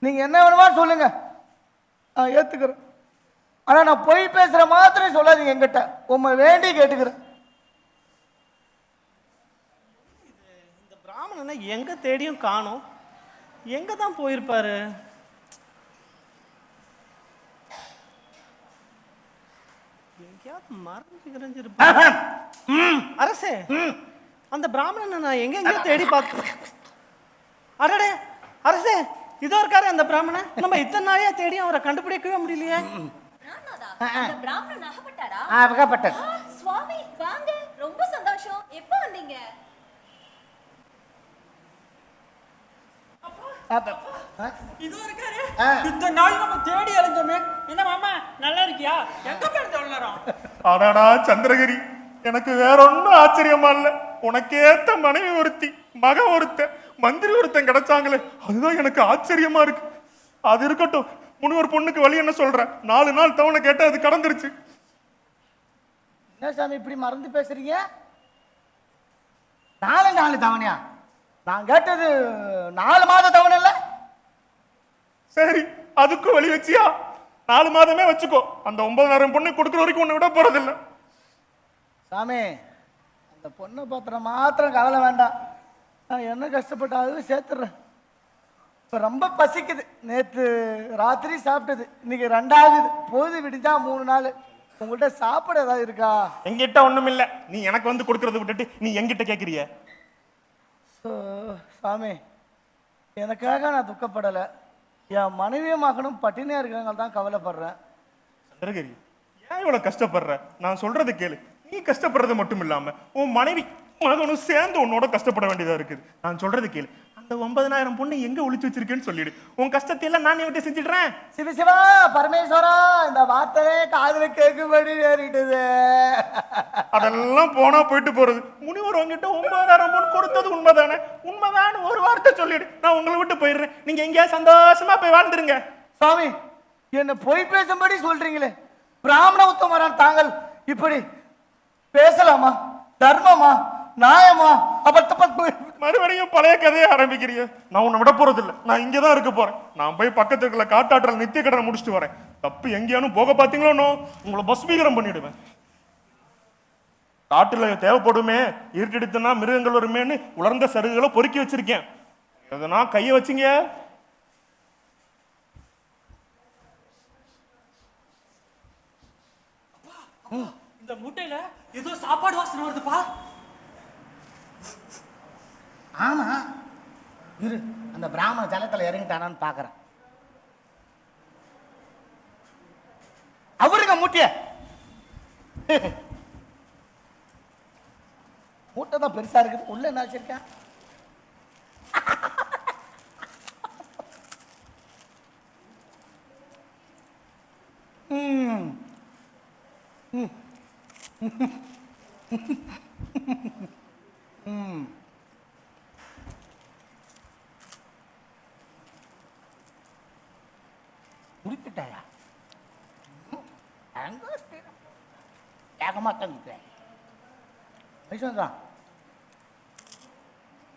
நீங்க என்ன வேணுமா சொல்லுங்க, நான் ஏத்துக்கிறேன். ஆனா நான் பொய் பேசுற மாத்திரம் சொல்லாதீங்க என்கிட்ட, உண்மை வேண்டி கேட்டுக்கிறேன். இந்த பிராமணனை எங்க தேடியும் காணோம். எங்க தான் போயிருப்பாரு? எங்கேயாவது மறைஞ்சு கிரஞ்சிருப்பாரு. அரசே, அந்த பிராமணனை நான் எங்கெங்கயோ தேடி பார்த்தேன். அடடே அரசே, இதோ இருக்காரு அந்த பிராமணன். நம்ம இத்தனை நாளையா தேடி அவரை கண்டுபிடிக்கவே முடியலையே. அந்த பிராமணன் அகப்பட்டாரா? அகப்பட்டார். சுவாமி வாங்க, ரொம்ப சந்தோஷம். எப்ப வந்தீங்க? இதோ இருக்காரு. இத்தனை நாள் நம்ம தேடி அலைஞ்சோமே. என்ன மாமா, நல்லா இருக்கியா? எங்க போயிருந்த உள்ளாரம்? அடாடா சந்திரகிரி, எனக்கு வேற ஒன்னும் ஆச்சரியமா இல்ல. உனக்கு ஏத்த மனைவி ஒருத்தி, மகன் ஒருத்தன், மந்திரி ஒருத்தன் கிடைச்சாங்களே, அதுதான் எனக்கு ஆச்சரியமா இருக்கு. அது இருக்கட்டும், முனிவர் பொண்ணுக்கு வழி என்ன சொல்ற? 4 நாள் தவணை கேட்ட அது கடந்துருச்சு. என்ன சாமி இப்படி மறந்து பேசுறீங்க? 4 தவணையா? நான் கேட்டது 4 மாத தவணை இல்ல. சரி, அதுக்கும் வழி வச்சியா? 4 மாதமே வச்சுக்கோ. அந்த 9,000 பொண்ணு கொடுக்குற வரைக்கும் உன்னை விட போறதில்லை. சாமி, அந்த பொண்ணை பாத்திர மாத்திரம் கவலை வேண்டாம். நான் என்ன கஷ்டப்பட்டாலும் சேர்த்துறேன். இப்போ ரொம்ப பசிக்குது. நேற்று ராத்திரி சாப்பிட்டது, இன்னைக்கு 2வது. பொழுது விடிஞ்சா 3 நாள். உங்கள்கிட்ட சாப்பிட ஏதாவது இருக்கா? எங்கிட்ட ஒண்ணும் இல்ல. நீ எனக்கு வந்து கொடுக்கறத விட்டுட்டு நீ எங்கிட்ட கேட்கறிய? சாமி, எனக்காக நான் துக்கப்படலை. என் மனைவியும் மகனும் பட்டினியா இருக்காங்க தான் கவலைப்படுறேன். சந்திரகிரி, ஏன் இவ்வளவு கஷ்டப்படுற? நான் சொல்றது கேளு. நீ கஷ்டப்படுறது மட்டும் இல்லாம உன் மனைவி மகனும் சேர்ந்து உன்னோட கஷ்டப்பட வேண்டியதா இருக்குது. நான் சொல்றது கேளு. அந்த 9,000 பொண்ணு எங்க ஒளிச்சு வச்சிருக்கேன்னு சொல்லிடு. உன் கஷ்டத்தை எல்லாம் நான் விட்டு செஞ்சிடுறேன். சிவசிவா பரமேஸ்வரா, இந்த வார்த்தையே காதுல கேட்கும்படி ஏறிடுது. அதெல்லாம் போனா போயிட்டு போறது. முனிவர் உங்ககிட்ட 9,000 பொண்ணு கொடுத்தது உண்மைதானே? உண்மைதான் ஒரு வார்த்தை சொல்லிடு, நான் உங்களை விட்டு போயிடுறேன். நீங்க எங்கேயா சந்தோஷமா போய் வாழ்ந்துருங்க. சுவாமி, என்ன பொய் பேசும்படி சொல்றீங்களே. பிராமண உத்தமரான் தாங்கள் இப்படி பேசலாமா? தர்மமா? நியாயமா? மறுபடியும் பழைய கதையை ஆரம்பிக்கிறீங்க. நான் உன்னை விட போறது இல்லை. நான் இங்கதான் இருக்க போறேன். நான் போய் பக்கத்துல இருக்கிற காட்டாற்றல் நித்திய கடனை முடிச்சுட்டு வரேன். தப்பு எங்கேயானும் போக பாத்தீங்களோ உங்களை பஸ்மீகரம் பண்ணிடுவேன். காட்டுல தேவைப்படுமே, இருட்டெடுத்தனா மிருகங்கள் வருமேன்னு உலர்ந்த சருகுகளை பொறுக்கி வச்சிருக்கேன். எதனா கைய வச்சிங்க. இந்த மூட்டையில ஏதோ சாப்பாடு வாசனை வருதுப்பா. ஆமா, இரு, அந்த பிராமண ஜலத்துல இறங்கிட்டானான்னு பாக்குறேன். அவருங்க மூட்டைய. மூட்டை தான் பெருசா இருக்குது, உள்ள என்ன வச்சிருக்கேன்? முடித்துட்டாயா? ஏகமாத்தான் வைஷ்ணவா,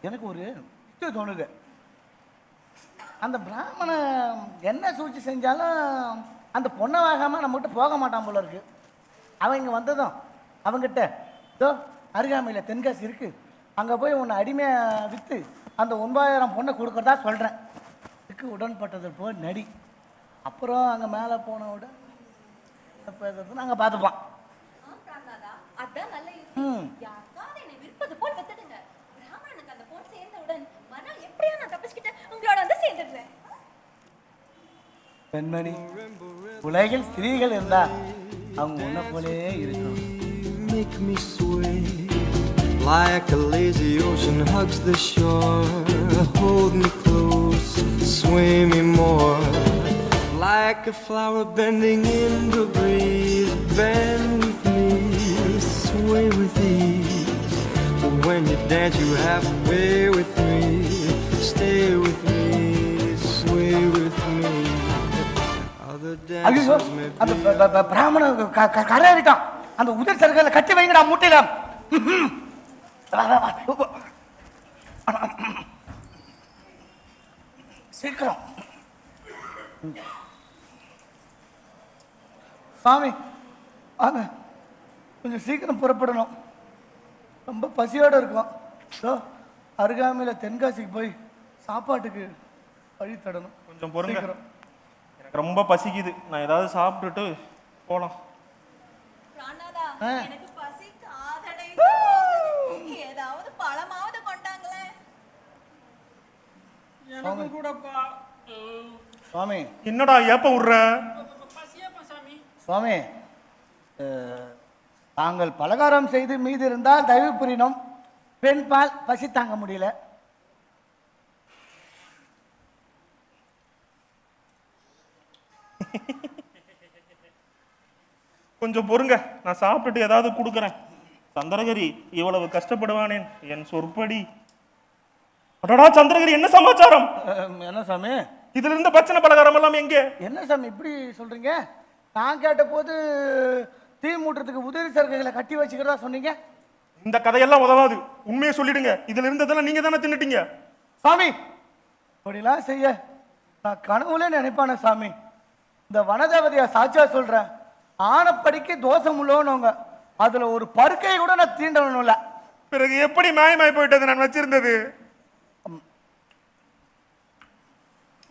எனக்கு ஒரு இது தோணுது. அந்த பிராமண என்ன சூழ்ச்சி செஞ்சாலும் அந்த பொண்ணை வாகாம நம்மகிட்ட போக மாட்டான் போல இருக்கு. அவன் இங்கே வந்ததும் அவங்ககிட்ட இதோ அருகாமையில் தென்காசி இருக்கு, அங்கே போய் உன்னை அடிமையாக விற்று அந்த 9,000 பொண்ணை கொடுக்கறதா சொல்கிறேன். இதுக்கு உடன்பட்டது போய் நடி. அப்புறம் அங்கே மேலே போன விட பேசுறது நாங்கள் பார்த்துப்போம். அதான் நல்ல யுக்தி. யாருக்காவது என்னை விருப்பது போல் வித்துடுங்க. பிராமணனுக்கு அந்த பொன் சேர்ந்தவுடன் மறுநாள் எப்படியா நான் தப்பிச்சுக்கிட்டு உங்களோட வந்து சேர்ந்துடுறேன். பெண்மணி, உலகில் ஸ்திரீகள் இருந்தா அவங்க உன்னை போலே இருக்கணும். Make me sway like a lazy ocean hugs the shore. Hold me close, sway me more like a flower bending in the breeze. Bend with me, sway with ease. When you dance you have to way with me. Stay with me, sway with me. Other ஐயோ, dancers may அந்த be பிராமணன் கரையாடிட்டான். அந்த உதிர் சருகளை கட்டி வைங்கடா மூட்டையில. சீக்கிரம் சாமி, வாங்க, கொஞ்சம் சீக்கிரம் புறப்படணும். ரொம்ப பசியோடு இருக்கும். ஸோ அருகாமையில் தென்காசிக்கு போய் சாப்பாட்டுக்கு வழி தடணும். கொஞ்சம் பொறுங்க, சீக்கிரம். எனக்கு ரொம்ப பசிக்குது. நான் ஏதாவது சாப்பிட்டுட்டு போலாம். பிராணநாதா, எனக்கு பசி காதடை. ஏதாவது பழமாவது கொண்டாங்களே. எனக்கும் கூடப்பா. சுவாமி, என்னடா ஏப்ப விடுற? சுவாமி, தாங்கள் பலகாரம் செய்து மீது இருந்தால் தயவு புரியணும். பெண் பால் பசி தாங்க முடியல. கொஞ்சம் பொறுங்க, நான் சாப்பிட்டுட்டு ஏதாவது கொடுக்குறேன். சந்திரகிரி இவ்வளவு கஷ்டப்படுவானேன் என் சொற்படி. அடடா சந்திரகிரி, என்ன சமாச்சாரம்? என்ன சாமி, இதுல இருந்த பச்சனை பலகாரம் எல்லாம் எங்கே? என்ன சாமி இப்படி சொல்றீங்க? நான் கேட்ட போது தீ மூட்டுறதுக்கு உதிரி சரக்குகளை கட்டி வச்சுக்கிறதா சொன்னீங்க. இந்த கதையெல்லாம் உதவாது, உண்மையை சொல்லிடுங்க. இதுல இருந்ததெல்லாம் நீங்க தானே தின்னுட்டீங்க. சாமி, இப்படிலாம் செய்ய நான் கனவுல நினைப்பானே சாமி. இந்த வனதேவதையா சாட்சியா சொல்றேன், ஆனப்படிக்கு தோஷம் உள்ளவனவங்க அதுல ஒரு பருக்கையை கூட நான் தீண்டணும்ல. பிறகு எப்படி மாயமாய் போயிட்டது நான் வச்சிருந்தது?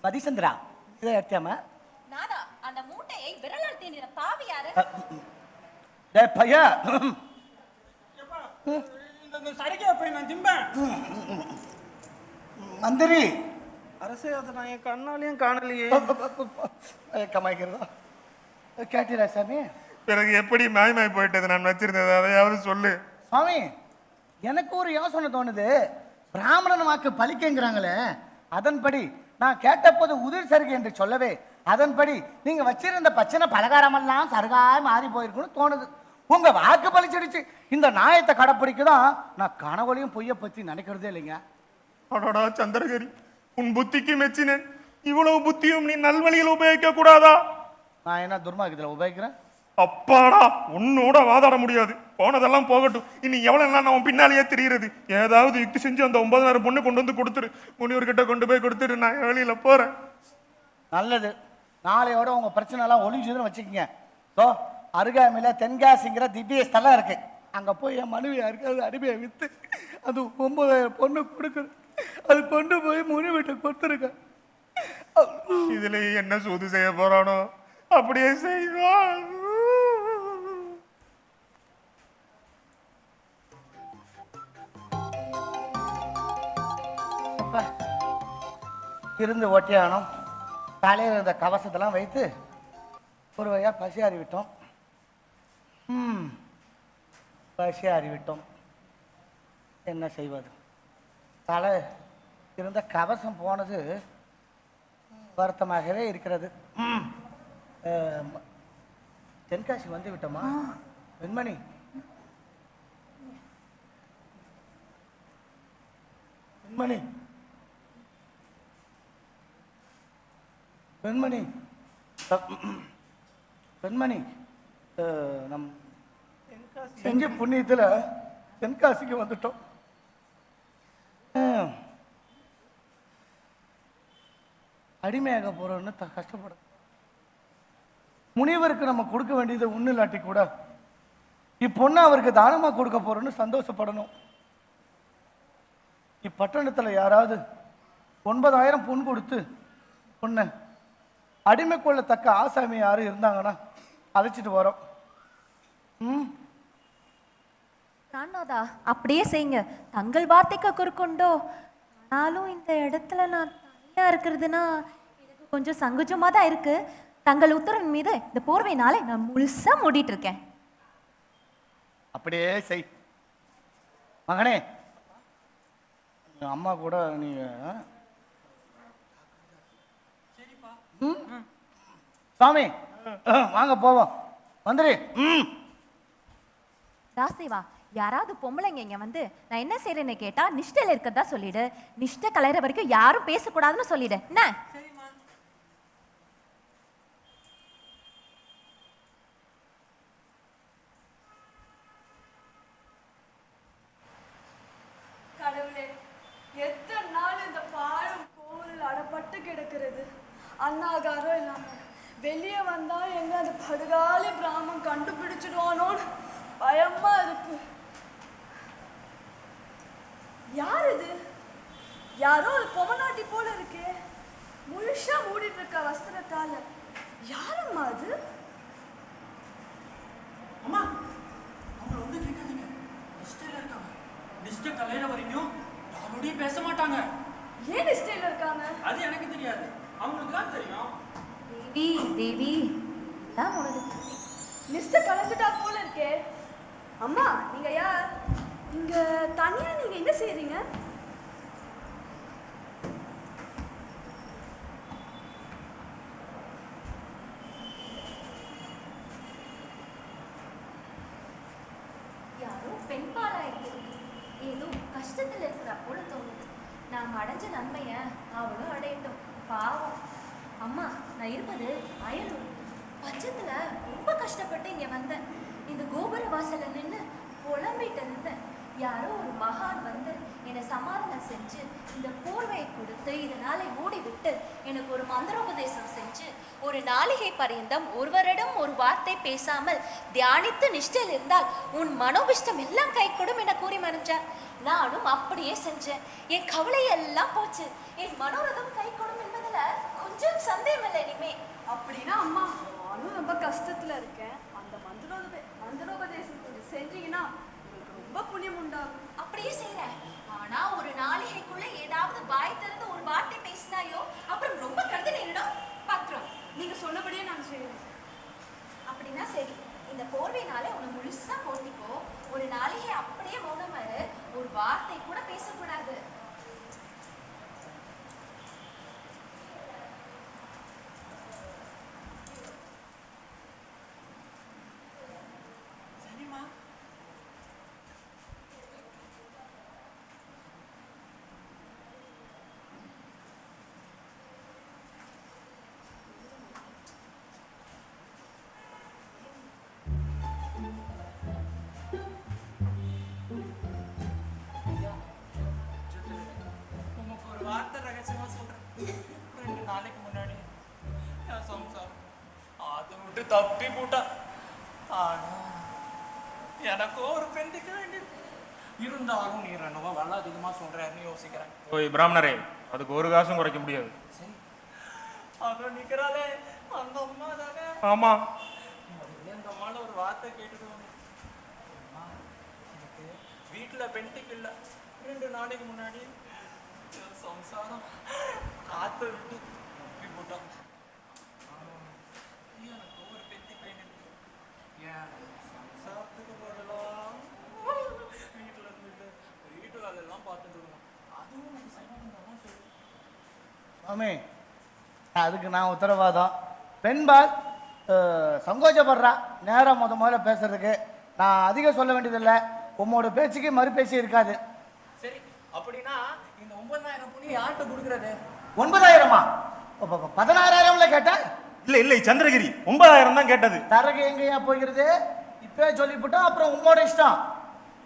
மதிசந்திரா, இதை எடுத்தாம நாதா, அந்த மூட்டையை விரலால் தீண்டின பாவி யாரு? பையா, இந்த சரிக்கையை போய் நான் திம்பேன். மந்திரி, அரசே, அதை நான் என் கண்ணாலையும் காணலையே. கமாய்க்கிறதா கேட்டீரா சாமி? பிறகு எப்படி மாயமாய் போயிட்டது நான் வச்சிருந்தது, அதையாவது சொல்லு. சுவாமி, எனக்கு ஒரு யோசனை தோணுது. பிராமணன் வாக்கு பலிக்கங்கிறாங்களே, அதன்படி நான் கேட்டபோது உதிர் சருகு என்று சொல்லவே, அதன்படி நீங்க வச்சிருந்த பச்சனை பலகாரமெல்லாம் சருகாய் மாறி போயிருக்குன்னு தோணுது. உங்க வாக்கு பலிச்சிடுச்சு. இந்த நியாயத்தை கடைப்பிடிக்குதான் நான் கனவுலையும் பொய்ய பத்தி நினைக்கிறதே இல்லைங்க. அடடா சந்திரகிரி, உன் புத்திக்கு மெச்சினேன். இவ்வளவு புத்தியும் நீ நல்வழியில் உபயோகிக்க கூடாதா? நான் என்ன துர்மார்க்கத்துல உபயோகிக்கிறேன்? அப்பாடா, உன்னோட வாதாட முடியாது. போனதெல்லாம் போகட்டும். இனி எவ்வளவு நாள் நான் பின்னாலேயே தெரியுறது. ஏதாவது யுக்தி செஞ்சு அந்த 9,000 பொண்ணு கொண்டு வந்து கொடுத்துரு. முனிவர்கிட்ட கொண்டு போய் கொடுத்துரு, நான் வெளியில போறேன். நல்லது. நாளையோட உங்க பிரச்சனை எல்லாம் ஒளிஞ்சுதுன்னு வச்சுக்கோங்க. ஸோ அருகாமையில தென்காசிங்கிற திவ்ய ஸ்தலம் இருக்கு. அங்க போய் என் மனைவியா இருக்கு, அது அடிமையை வித்து அது 9,000 பொண்ணு கொடுக்குது. அது கொண்டு போய் முனிவர்கிட்ட கொடுத்துருக்க. இதுல என்ன சூது செய்ய போறானோ அப்படியே செய்வான். இருந்து ஒட்டியானோம். தலையில் இருந்த கவசத்தெல்லாம் வைத்து ஒரு வழியா பசி அறிவிட்டோம். பசி அறிவிட்டோம். என்ன செய்வது? தலை இருந்த கவசம் போனது வருத்தமாகவே இருக்கிறது. தென்காசி வந்து விட்டோமா? வெண்மணி, வெண்மணி, வெண்மணி, வெண்மணி, நம் செஞ்ச புண்ணியத்தில் தென்காசிக்கு வந்துட்டோம். அடிமையாக போறோம்னு கஷ்டப்படும். முனிவருக்கு நம்ம கொடுக்க வேண்டியது ஒண்ணு இல்லாட்டி கூட இப்பொண்ணு அவருக்கு தானமா கொடுக்க போறோம்னு சந்தோஷப்படணும். இப்பட்டணத்தில் யாராவது 9,000 பொன் கொடுத்து பொண்ணு அடிமை கொள்ளத்தக்க ஆசாமி யாரும் இருந்தாங்கன்னா அழைச்சிட்டு வரோம். ராணாதா அப்படியே செய்யுங்க. தங்கள் வார்த்தைக்கு குறுக்கொண்டோ. ஆனாலும் இந்த இடத்துல நான் தனியா இருக்கிறதுனா எனக்கு கொஞ்சம் சங்கோஜமா தான் இருக்கு. தங்கள் உத்தரவின் மீது இந்த போர்வையினாலே நான் முழுசா மூடிட்டு இருக்கேன். அப்படியே செய் மகனே. அம்மா கூட நீ சாமி வாங்க போவோம். மந்திரி ராசேவா, யாராவது பொம்பளைங்க இங்க வந்து நான் என்ன செய்யறேன்னு கேட்டா நிஷ்டையில இருக்கதா சொல்லிடு. நிஷ்டை கலையிற வரைக்கும் யாரும் பேசக்கூடாதுன்னு சொல்லிடு. என்ன? கடவுளே, எத்தனை நாள் இந்த பாழும் கோவில் அடப்பட்டு கிடக்கிறது. அன்னாகாரம் இல்லாம வெளியே வந்தா எங்க அந்த படுகாலி பிராமன் கண்டுபிடிச்சிடுவானோன்னு பயமா இருக்கு. யார் இது? யாரோ ஒரு பொம்மநாட்டி போல இருக்கே. முழுசா மூடிட்டு இருக்க வஸ்திரத்தால. யாரம்மா அது? அம்மா, அவங்க ஒண்ணு கேட்காதீங்க. நிஷ்டையில இருக்காங்க. நிஷ்டை கலையிற வரைக்கும் யாரோடையும் பேச மாட்டாங்க. ஏன் நிஷ்டையில இருக்காங்க? அது எனக்கு தெரியாது, அவங்களுக்கு தான் தெரியும். தேவி தான் உனது நிஷ்டை கலைஞ்சிட்டா போல இருக்கே. அம்மா, நீங்க யார்? இங்க தனியா நீங்க என்ன செய்றீங்க? யாரோ பெண்பாலா இருக்குது. ஏதோ கஷ்டத்துல இருக்கிற போல தோணுது. நாம் அடைஞ்ச நன்மைய அவளும் அடையட்டும். பாவம். அம்மா, நான் இருப்பது அயலூர். பட்சத்துல ரொம்ப கஷ்டப்பட்டு இங்க வந்தேன். இந்த கோபுர வாசல்ல நின்று புலம்பிட்டு இருந்தேன். யாரோ ஒரு மகான் வந்து என்னை சமாதானம் செஞ்சு இந்த போர்வையை கொடுத்து இதனால மூடி விட்டு எனக்கு ஒரு மந்திரோபதேசம் செஞ்சு ஒரு நாளிகை பரியந்தம் ஒருவரிடம் ஒரு வார்த்தை பேசாமல் தியானித்து நிஷ்டையில் இருந்தால் உன் மனோபிஷ்டம் எல்லாம் கைகூடும் என கூறி மறைஞ்சார். நானும் அப்படியே செஞ்சேன். என் கவலை எல்லாம் போச்சு. என் மனோரதம் கைகூடும் என்பதுல கொஞ்சம் சந்தேகம் இல்லை. இனிமே அப்படின்னா அம்மா, நானும் ரொம்ப கஷ்டத்துல இருக்கேன். அந்த மந்திரோபதேசம் செஞ்சீங்கன்னா உங்களுக்கு ரொம்ப புண்ணியம் உண்டாகும். அப்படியே செய்யறேன். ஆனா ஒரு நாளிகைக்குள்ள ஏதாவது வாய் திறந்து ஒரு வார்த்தை பேசினாயோ அப்புறம் ரொம்ப கருதி நேரிடும். பத்திரம், நீங்க சொன்னபடியே நான் செய்வேன். அப்படின்னா சரி, இந்த போர்வையினாலே உன்னை முழுசா போட்டிக்கோ. ஒரு நாளிகை அப்படியே மௌனமாரு. ஒரு வார்த்தை கூட பேசக்கூடாது. சரிம்மா. உமக்கு ஒரு வார்த்தை ரகசியமா சொல்றேன். 2 நாளைக்கு முன்னாடி என் சம்சாரம் அதை விட்டு தப்பி போட்டா. ஆனா எனக்கும் ஒரு பெண் திக்க வேண்டியது இருந்தாலும் நீ என்னவோ வெள்ள அதிகமா சொல்றேன்னு யோசிக்கிறேன். ஓய் பிராமணரே, அதுக்கு ஒரு காசும் குறைக்க முடியாது. சரி, அப்புறம் நிக்கிறாளே அந்த அம்மா தானே. ஆமா, அந்த அம்மால ஒரு வார்த்தை கேட்டுட்டு அம்மா, எனக்கு வீட்டுல பெண்ட்டுக்கு இல்ல. 2 நாளைக்கு முன்னாடி என் சம்சாரம் காத்த விட்டு தப்பி போட்டான். எனக்கு ஒரு பெண்டி வேண்டியது. ஏன் சம்சாரத்துக்கு பதிலாம் வீட்டுல இருந்துட்டு வீட்டு வேலையெல்லாம் பார்த்துட்டு இருக்கணும். அதுவும் எனக்கு சம்பந்தம் தான் சொல்லு. சாமி, அதுக்கு நான் உத்தரவாதம். பெண்பால் சங்கோச்சப்படுறா நேரம் முதல்ல பேசுறதுக்கு. நான் அதிகம் சொல்ல வேண்டியதில்லை. உம்மோட பேச்சுக்கு மறுபேச்சு இருக்காது. சரி, அப்படின்னா இந்த 9,000 புண்ணி யார்கிட்ட கொடுக்குறது? 9,000மா? 16,000ல கேட்டேன். இல்ல இல்லை சந்திரகிரி, 9,000 தான் கேட்டது. தரகு எங்கேயா போகிறது? இப்பவே சொல்லிவிட்டா அப்புறம் உம்மோட இஷ்டம்.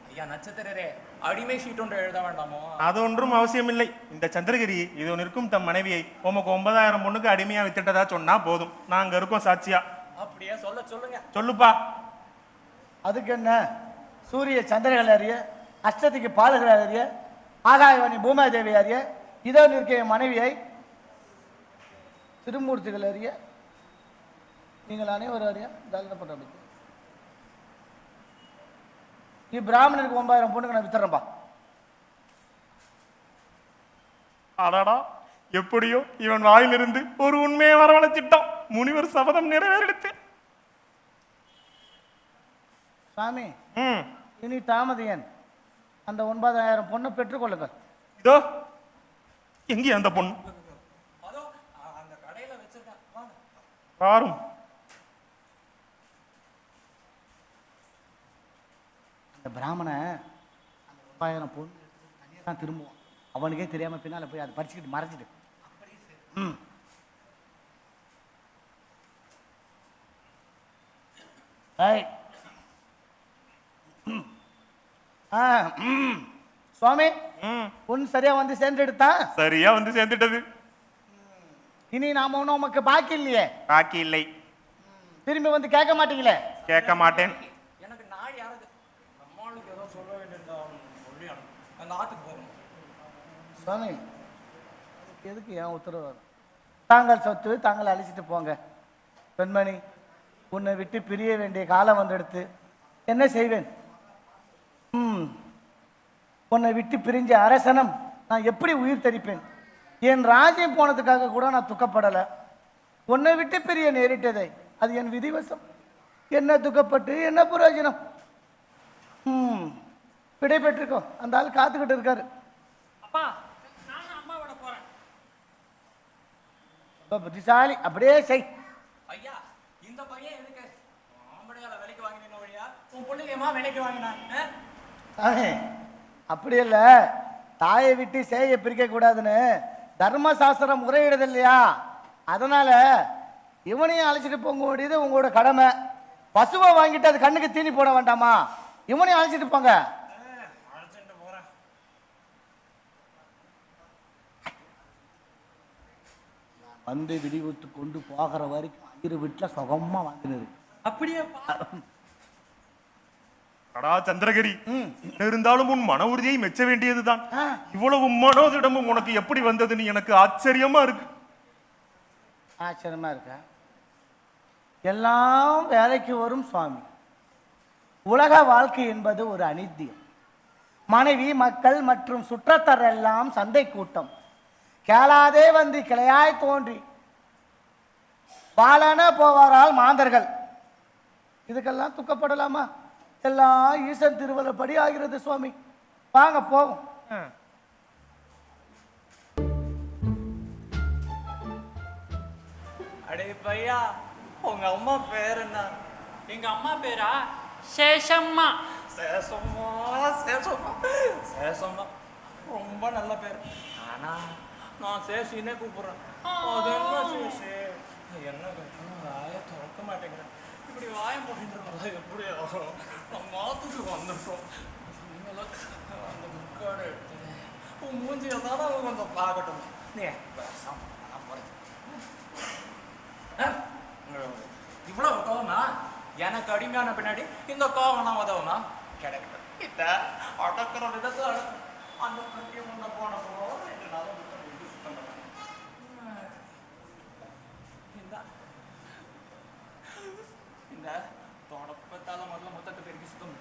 ஐயா நட்சத்திரரே, அடிமை ஷீட் ஒன்று எழுத வேண்டாமோ? அது ஒன்றும் அவசியம் இல்லை. இந்த சந்திரகிரி இது இருக்கும் தம் மனைவியை உமக்கு 9,000 பொண்ணுக்கு அடிமையா வித்துட்டதா சொன்னா போதும். நாங்க இருக்கோம் சாட்சியா. அப்படியே சொல்லுங்க. சொல்லுப்பா. அதுக்கு என்ன? சூரிய சந்திரர்கள் அறிய, அஷ்டத்துக்கு பாலகர் அறிய, ஆகாயவாணி பூமாதேவி அறிய, இதோ நிற்க என் மனைவியை திருமூர்த்திகள் அறிய, நீங்கள் அனைவரும் அறிய தள்ளப்பட்ட இப்பிராமணனுக்கு 9,000 பொண்ணுக்கு நான் வித்துறேன்பா. அடாடா, எப்படியோ இவன் வாயிலிருந்து ஒரு உண்மையை வரவழைச்சிட்டான். முனிவர் சபதம் நிறைவேறிடுத்து. சாமி, இனி தாமதியன் அந்த 9,000 பொண்ணை பெற்றுக்கொள்ளுங்கள். இதோ எங்கே அந்த பொண்ணு? அதோ அந்த கடையில வச்சிருக்கேன், வாங்க. பாரும். அந்த பிராமண அந்த 9,000 பொண்ணு தனியாக தான் திரும்புவான். அவனுக்கே தெரியாம பின்னால போய் அதை பறிச்சுக்கிட்டு மறைச்சிட்டு. சுவாமி, பொண்ணு சரியா வந்து சேர்ந்துடுதா? சரியா வந்து சேர்ந்துட்டது. இனி நாம ஒன்றும் உமக்கு பாக்கி இல்லையே. பாக்கி இல்லை. திரும்பி வந்து கேட்க மாட்டீங்களே? கேட்க மாட்டேன். எனக்கு நாடு யாராவது நம்மளுக்கு ஏதோ சொல்ல வேண்டியது சொல்லி அந்த ஆத்துக்கு போகணும். சுவாமி, எதுக்கு ஏன் உத்தரவு? தாங்கள் சொத்து தாங்கள் அழிச்சிட்டு போங்க. பெண்மணி, உன்னை விட்டு பிரிய வேண்டிய காலம் வந்துடுத்து. என்ன செய்வேன்? உன்னை விட்டு பிரிஞ்ச அரசனம் நான் எப்படி உயிர் தரிப்பேன்? என் ராஜ்யம் போனதுக்காக கூட நான் துக்கப்படலை. உன்னை விட்டு பிரிய நேரிட்டதை அது என் விதிவசம். என்ன துக்கப்பட்டு என்ன பிரயோஜனம்? விடை பெற்றிருக்கோம். அந்த ஆள் காத்துக்கிட்டு இருக்காரு. அப்பா, நான் அம்மாவோட போறேன். புத்திசாலி, அப்படியே செய். ஐயா, இந்த பையன் எதுக்கு ஆம்படையால விலைக்கு வாங்கின வழியா உன் பொண்ணுக்கு விலைக்கு வாங்கினான்? அப்படி இல்லை, தாயை விட்டு சேயை பிரிக்க கூடாதுன்னு தர்மசாஸ்திரம் முறையிடுது இல்லையா? அதனால இவனையும் அழைச்சிட்டு போக வேண்டியது உங்களோட கடமை. பசுவை வாங்கிட்டு அது கண்ணுக்கு தீனி போட வேண்டாமா? இவனையும் அழைச்சிட்டு போங்க. அழைச்சிட்டு போறேன். வந்து விடிவுத்து கொண்டு போகிற வரைக்கும் இரு வீட்டில் சுகமா வாங்கினது. அப்படியே அடா சந்திரகிரி, இருந்தாலும் உன் மன உறுதியை மெச்ச வேண்டியதுதான். இவ்வளவு மனோதிடமும் உனக்கு எப்படி வந்ததுன்னு எனக்கு ஆச்சரியமா இருக்கு. ஆச்சரியமா இருக்க? எல்லாம் வேலைக்கு வரும் சுவாமி. உலக வாழ்க்கை என்பது ஒரு அனித்தியம். மனைவி, மக்கள் மற்றும் சுற்றத்தர் எல்லாம் சந்தை கூட்டம். கேளாதே வந்து கிளையாய் தோன்றி பாலன போவாரால் மாந்தர்கள். இதுக்கெல்லாம் துக்கப்படலாமா? எல்லாம் ஈசன் திருவள்ளப்படி ஆகிறது சுவாமி. வாங்க போவோம். அடே பையா, உங்க அம்மா பேர் என்ன? எங்க அம்மா பேரா சேஷம்மா. சேஷம்மா சேஷம்மா சேஷம்மா ரொம்ப நல்ல பேர். ஆனா நான் சேஷினே கூப்பிடுறேன். அது என்ன சேஷி? என்ன வாயை திறக்க மாட்டேங்கிறேன். இப்படி வாயம் போட்டு எப்படி ஆகும்? நான் மாத்துக்கு வந்துட்டோம். அந்த புக்காடு எடுத்து உன் மூஞ்சி எதான அவங்க கொஞ்சம் பார்க்கட்டும். நீ நான் போறேன். இவ்வளவு கோவமா? எனக்கு அடிமையான பின்னாடி இந்த கோவம் உதவுமா? கிடைக்கட்டும். கிட்ட அடக்கிற விதத்துல அந்த கட்டிய முன்ன போனப்போ 2 நாளும் சுத்தம் பண்ணேன். இந்த தொடப்பத்தால முதல்ல மொத்தத்தை பெருக்கி சுத்தம்.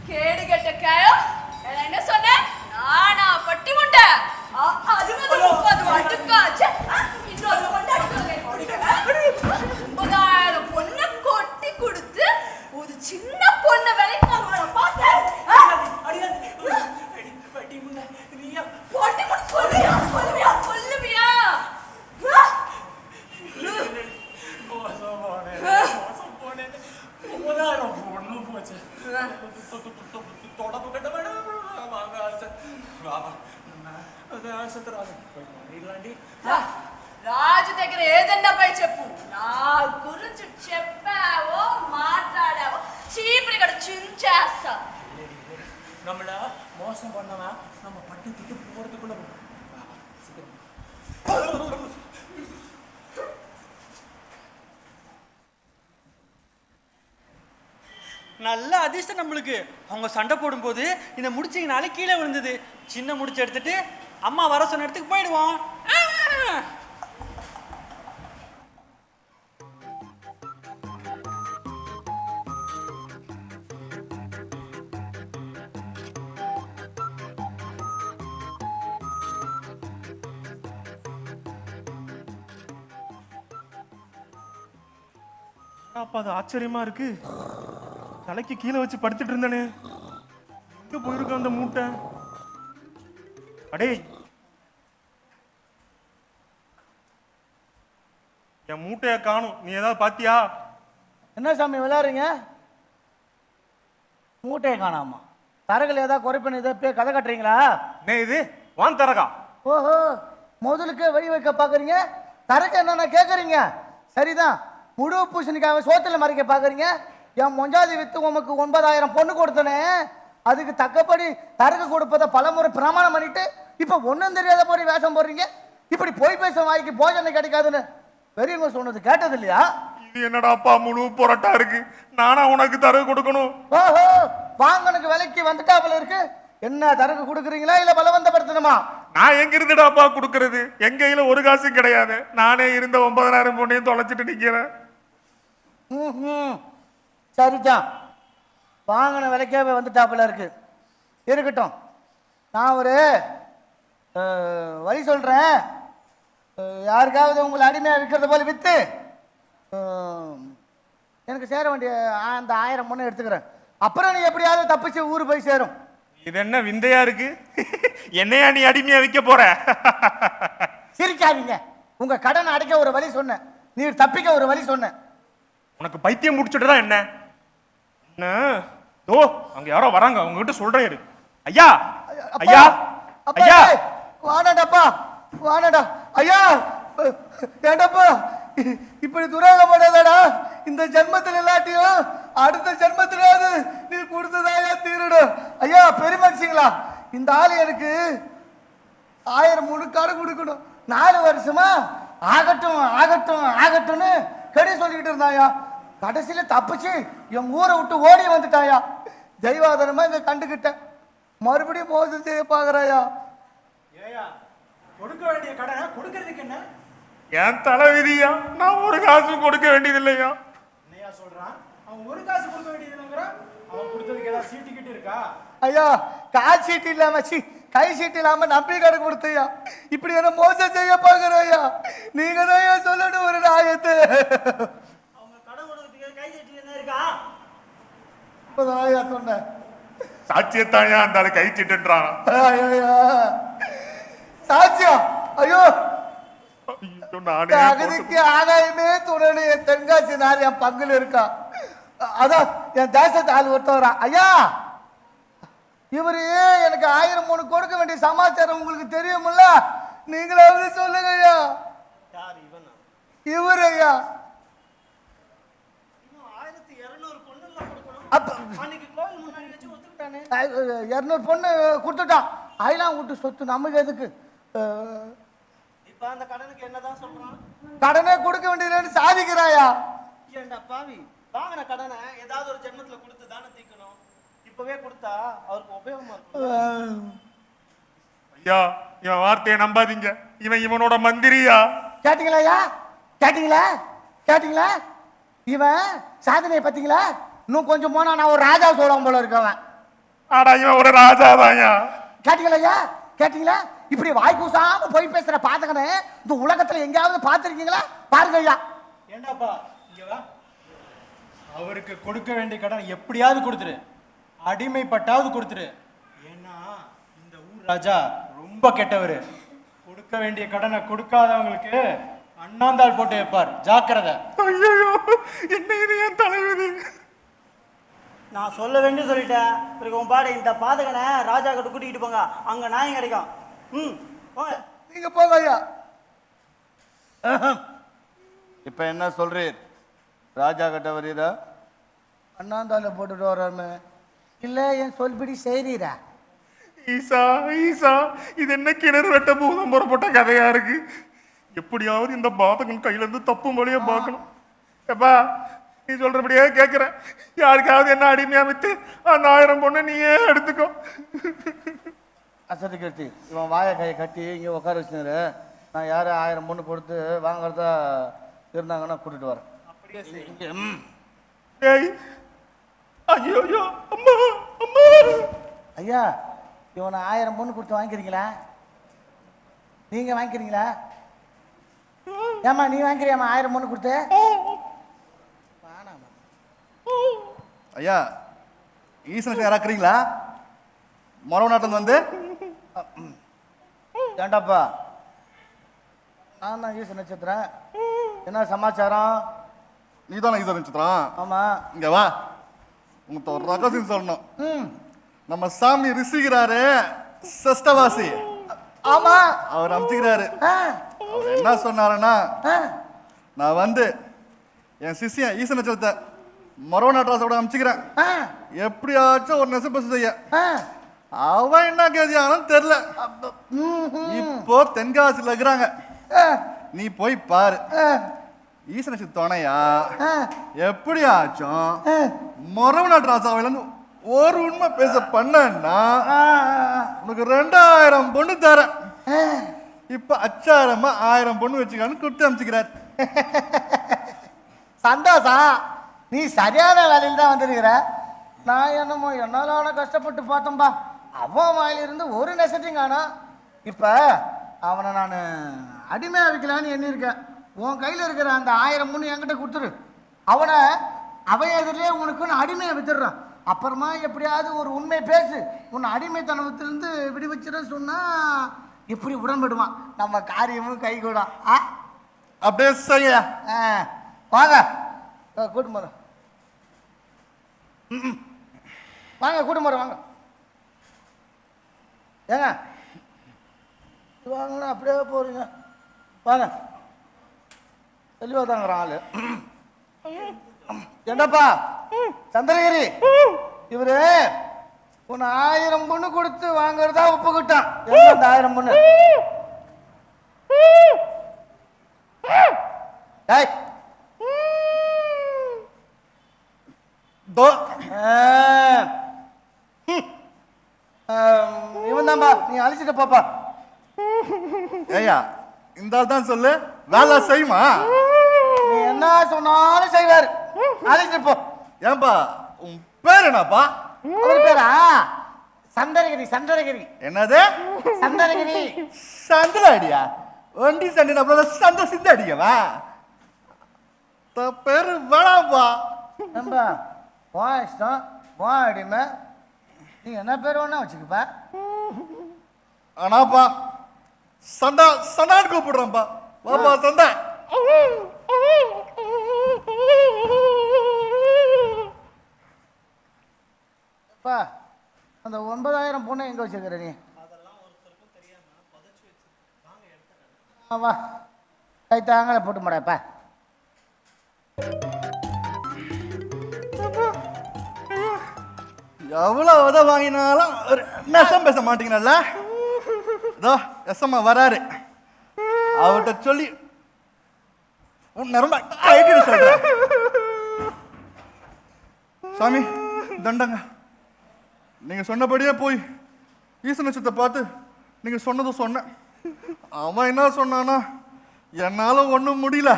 கேடு கெட்ட காயம். என்ன சொன்ன? நானா பட்டி முண்டை? 60-30 அடுக்காச்சு. இன்னொரு கொண்டு அடுக்க 9,000 பொண்ணை கொட்டி கொடுத்து ஒரு சின்ன பொண்ணை விலைக்கு வாங்க பார்த்தேன். பொட்டி முண்டை சொல்லுவியா? சொல்லுவியா? சொல்லுவியா? రాజు దగ్గర ఏదన్నా పై చెప్పు, నా గురించి చెప్పావో మాట్లాడావో చీపురు ఇక్కడ చించేస్తా. நம்மள மோசம் பண்ணவன் நம்ம பட்டு திட்டு போறதுக்குள்ள நல்ல அதிர்ஷ்டம் நம்மளுக்கு. அவங்க சண்டை போடும்போது இந்த முடிச்சிங்கனால கீழே விழுந்தது. சின்ன முடிச்சு எடுத்துட்டு அம்மா வர சொன்ன இடத்துக்கு போயிடுவோம். அப்ப அது ஆச்சரியமா இருக்கு. தலைக்கு கீழே வச்சு படுத்துட்டு இருந்தனே, எங்க போயிருக்க அந்த மூட்டை? அடே, என் மூட்டைய காணும். நீ ஏதாவது பாத்தியா? என்ன சாமி விளையாடுறீங்க? மூட்டையை காணாமா? தரகள் ஏதாவது குறைப்பண்ணி ஏதாவது கதை கட்டுறீங்களா? என்ன இது வான் தரகா? ஓஹோ, முதலுக்கு வழி வைக்க பாக்குறீங்க, தரக்கு என்னென்ன கேட்குறீங்க? சரிதான், முழு பூசணிக்காவை சோத்துல மறைக்க பாக்குறீங்க. என் மொஞ்சாதி வித்து உமக்கு 9,000 பொண்ணு கொடுத்தனே, அதுக்கு தக்கப்படி தரகு கொடுப்பதை பலமுறை பிரமாணம் பண்ணிட்டு இப்ப ஒன்றும் தெரியாத போய் வேஷம் போடுறீங்க. இப்படி போய் பேச வாய்க்கு போஜனை கிடைக்காதுன்னு பெரியவங்க சொன்னது கேட்டது இல்லையா? இது என்னடாப்பா முழு புரட்டா இருக்கு. நானா உனக்கு தரகு கொடுக்கணும்? ஓஹோ, வாங்கனுக்கு விலைக்கு வந்துட்டாப்புல இருக்கு. என்ன தரகு கொடுக்குறீங்களா இல்ல பலவந்தப்படுத்தணுமா? நான் எங்க இருந்துடாப்பா கொடுக்கறது? எங்க கையில ஒரு காசும் கிடையாது. நானே இருந்த 9,000 பொண்ணையும் தொலைச்சிட்டு நிக்கிறேன். சரிதான், வாங்கின விலைக்காவே வந்துட்டாப்புல இருக்கு. இருக்கட்டும், நான் ஒரு வழி சொல்றேன். யாருக்காவது உங்களை அடிமையாக விற்கிறத போல விற்று எனக்கு சேர வேண்டிய அந்த 1000 பொண்ணை எடுத்துக்கிறேன். அப்புறம் நீ எப்படியாவது தப்பிச்சு ஊரு போய் சேரும். இது என்ன விந்தையா இருக்கு? என்னையா நீ அடிமையா விற்க போற? சிரிக்காதீங்க, உங்க கடனை அடைக்க ஒரு வழி சொன்னேன், நீ தப்பிக்க ஒரு வழி சொன்னேன். உனக்கு பைத்தியம் முடிச்சுட்டு தான் என்ன? ஓ, அங்க யாரோ வராங்க, அவங்க கிட்ட சொல்றேன். ஐயா ஐயா ஐயா, வானடப்பா வானடா. ஐயா ஏண்டப்பா இப்படி துரோகம் பண்ணாதடா. இந்த ஜென்மத்தில் இல்லாட்டியும் அடுத்த ஜென்மத்திலாவது நீ கொடுத்ததாயா தீரணும். ஐயா பெருமனுஷங்களா, இந்த ஆளு எனக்கு 1000 முழுக்காடு கொடுக்கணும். 4 வருஷமா ஆகட்டும் ஆகட்டும் ஆகட்டும்னு கடி சொல்லிக்கிட்டு இருந்தாயா. கடைசியில தப்பிச்சு என் ஊரை விட்டு ஓடி வந்துட்டாயா. தெய்வாதனமா இங்க கண்டுகிட்டேன், மறுபடியும் மோசம் செய்ய பாக்குறாயா. ஏயா கொடுக்க வேண்டிய கடனை கொடுக்கறதுக்கு என்ன? என் தலைவிதியா, நான் ஒரு காசு கொடுக்க வேண்டியது இல்லையா? என்னையா சொல்றான்? அவன் ஒரு காசு கொடுக்க வேண்டியது இல்லைங்கிறான். அவன் கொடுத்ததுக்கு ஏதாவது சீட்டு கிட்டு இருக்கா? ஐயா, கால் சீட்டு இல்லாம கை சீட்டு இல்லாம நம்பி கடை கொடுத்தையா. இப்படி என்ன மோசம் செய்ய பாக்குறையா? நீங்க தான் சொல்லணும் ஒரு நாயத்தை. அவங்க கடை கொடுக்கறதுக்கு கை சீட்டு என்ன இருக்கா? இப்போதாயா சொன்னேன். சாட்சியத்தாயா அந்த ஆளு கை சீட்டுன்றான். சாட்சியம்? ஐயோ, நானே அகதிக்கு ஆதாயமே துணை தென்காசி நாள் என் பங்குல இருக்கா. அதான் என் தேசத்து ஆள் ஒருத்தவரா. ஐயா, இவரு எனக்கு 1000 பொண்ணு கொடுக்க வேண்டிய சமாச்சாரம் உங்களுக்கு தெரியுமில்ல, நீங்களாவது சொல்லுங்க ஐயா. யார் இவனா? இவரு ஐயா. 1200 பொண்ணுல கொடுக்கணும். அப்ப அன்னைக்கு கோயில் முன்னாடி வச்சு ஒத்துக்கிட்டானே. 200 பொண்ணு கொடுத்துட்டான். அதெல்லாம் விட்டு சொத்து நமக்கு எதுக்கு? இப்ப அந்த கடனுக்கு என்னதான் சொல்றான்? கடனே கொடுக்க வேண்டியதுன்னு சாதிக்கிறாயா. ஏண்டா பாவி, வாங்கின கடனை ஏதாவது ஒரு ஜென்மத்துல கொடுத்து தானே தீக்கணும். இப்பவே கொடுத்தா அவருக்கு உபயோகமா இருக்கும். ஐயா, இவன் வார்த்தையை நம்பாதீங்க. இவனோட மந்திரியா. கேட்டீங்களா ஐயா? கேட்டீங்களா? கேட்டீங்களா? இவன் சாதனையை பார்த்தீங்களா? இன்னும் கொஞ்சம் போனா நான் ஒரு ராஜா சோழம் போல இருக்கவன். ஆடா, இவன் ஒரு ராஜாதாயா. கேட்டீங்களா ஐயா? கேட்டீங்களா? இப்படி வாய் கூசாம போய் பேசுற பாத்தகனே இந்த உலகத்துல எங்கேயாவது பார்த்திருக்கீங்களா? பாருங்க ஐயா. ஏண்டாப்பா இங்க வா. அவருக்கு கொடுக்க வேண்டிய கடன் எப்படியாவது கொடுத்துரு, அடிமைப்பட்டாவது கொடுத்துரு. ஏன்னா இந்த ஊர் ராஜா ரொம்ப கெட்டவர். கொடுக்க வேண்டிய கடனை கொடுக்காதவங்களுக்கு அண்ணாந்தாள் போட்டு வைப்பார், ஜாக்கிரதை. ஐயோ, என்ன இது என் தலைவிதி. நான் சொல்ல வேண்டிய சொல்லிட்டேன். பிறகு உன் பாடு இந்த பாதகனை ராஜா கிட்ட கூட்டிகிட்டு போங்க, அங்க நியாயம் கிடைக்கும். போங்க. நீங்க போங்க ஐயா. இப்ப என்ன சொல்றீர்? ராஜா கிட்ட வரீரா? அண்ணாந்தால போட்டுட்டு வராம இல்லை என் சொல்படி செய்கிறீரா? ஈசா ஈசா, இது என்ன கிணறு வெட்ட பூதம் புறப்பட்ட கதையா இருக்கு. எப்படியாவது இந்த பாதகன் கையில இருந்து தப்பு மொழிய பார்க்கணும். எப்பா நீ சொல்றபடியே கேட்கிறேன். யாருக்காவது என்ன அடிமையா வித்து அந்த 1000 பொண்ணை நீயே எடுத்துக்கோ. அசதி கட்டி இவன் வாயை கையை கட்டி இங்கே உட்கார வச்சுரு. நான் யார் 1000 பொண்ணு கொடுத்து வாங்குறதா இருந்தாங்கன்னா கூட்டிட்டு வரேன். ஏய் ஐயோ ஐயோ அம்மா அம்மா. ஐயா இவனை 1000 பொண்ணு கொடுத்து வாங்கிக்கிறீங்களா? நீங்க வாங்கிக்கிறீங்களா? ஏமா நீ வாங்கிக்கிறியாமா 1000 பொண்ணு கொடுத்து? ஐயா ஈசனுக்கு இறக்குறீங்களா? மரவ நாட்டில் வந்து ஏண்டாப்பா நான் தான் ஈச நட்சத்திரம். என்ன சமாச்சாரம்? நீ தானே ஈசன் நட்சத்திரம்? ஆமா. இங்க வா, உங்கள்கிட்ட ஒரு ரகசியம் சொல்லணும். நம்ம சாமி ரிஷிக்கிறாரு சஷ்டவாசி. ஆமா. அவர் அமைச்சுக்கிறாரு. அவர் என்ன சொன்னாருன்னா, நான் வந்து என் சிஷியன் ஈச நட்சத்திரத்தை மரவ நாட்டாசோட அமைச்சுக்கிறேன், எப்படியாச்சும் ஒரு நெசப்பசு செய்ய. அவன் என்ன கேதியானும் தெரியல. இப்போ தென்காசியில் இருக்கிறாங்க, நீ போய் பாரு. ஈசனுக்கு துணையா எப்படியாச்சும் மரவ நாட்டு ராசாவில ஒரு உண்மை பேச பண்ணா உனக்கு 2000 பொண்ணு தரேன். இப்ப அச்சாரமா 1000 பொண்ணு வச்சுக்கான்னு கொடுத்து அமைச்சுக்கிறார். சந்தோஷம், நீ சரியான வேலையில் தான் வந்திருக்கிற. நான் என்னமோ என்னால கஷ்டப்பட்டு பார்த்தோம்பா. அவன் வாயிலிருந்து ஒரு நெசட்டிங் ஆனா இப்போ அவனை நான் அடிமையாக வைக்கலான்னு எண்ணியிருக்கேன். உன் கையில் இருக்கிற அந்த 1000 பொண்ணு என்கிட்ட கொடுத்துரு. அவன் எதிரிலே உனக்கு நான் அடிமையை வித்துடுறான். அப்புறமா எப்படியாவது ஒரு உண்மை பேசு, உன்னை அடிமைத்தனத்திலிருந்து விடுவிச்சுன்னு சொன்னா எப்படி உடன்படுவான்? நம்ம காரியமும் கை கூட. அப்படியே செய்ய. வாங்க கூட்டு போறேன். வாங்க கூட்டு போறேன். வாங்க ஏங்க வாங்கண்ணா, அப்படியே போறீங்க. வாங்க தெளிவா தாங்கிற ஆளு. என்னப்பா சந்திரகிரி, இவரு உன்னை 1000 பொண்ணு கொடுத்து வாங்குறதா ஒப்புக்கிட்டான். அந்த 1000 பொண்ணு இவன் தான்பா, நீ அழிச்சிட்டு பாப்பா. ஏய்யா இந்த ஆள் தான் சொல்லு, வேலை செய்யுமா? நீ என்ன சொன்னாலும் செய்வாரு. அழிச்சிட்டு போ. ஏன்பா உன் பேர் என்னப்பா? அவர் பேரா சந்திரகிரி. சந்திரகிரி. என்னது? சந்திரகிரி. சந்திர அடியா? ஒண்டி சண்டை சந்திர சிந்த அடிக்கவா? பேரு வேணாம்பா. நம்பா வா இஷ்டம் வா அடிமை. நீ என்ன பேர் வேணா வச்சுக்கப்பா. ஆனாப்பா சண்டா சண்டான்னு கூப்பிடுறேன்ப்பா. வாப்பா சண்டை. அப்பா அந்த 9000 பொண்ணை எங்க வச்சிருக்கிற நீ? வா கை தாங்கள போட்டு மாடாப்பா. எவ்வளவு உதவி வாங்கினாலும் ஒரு நெசம் பேச மாட்டீங்கல்ல. இதோ எஸ்எம்மா வராரு, அவர்கிட்ட சொல்லி உன்னை ரொம்ப கைட்டு சொல்றேன். சாமி தண்டங்க, நீங்க சொன்னபடியே போய் ஈச நட்சத்திரத்தை பார்த்து நீங்க சொன்னதும் சொன்னேன். அவன் என்ன சொன்னானா, என்னால ஒன்றும் முடியல,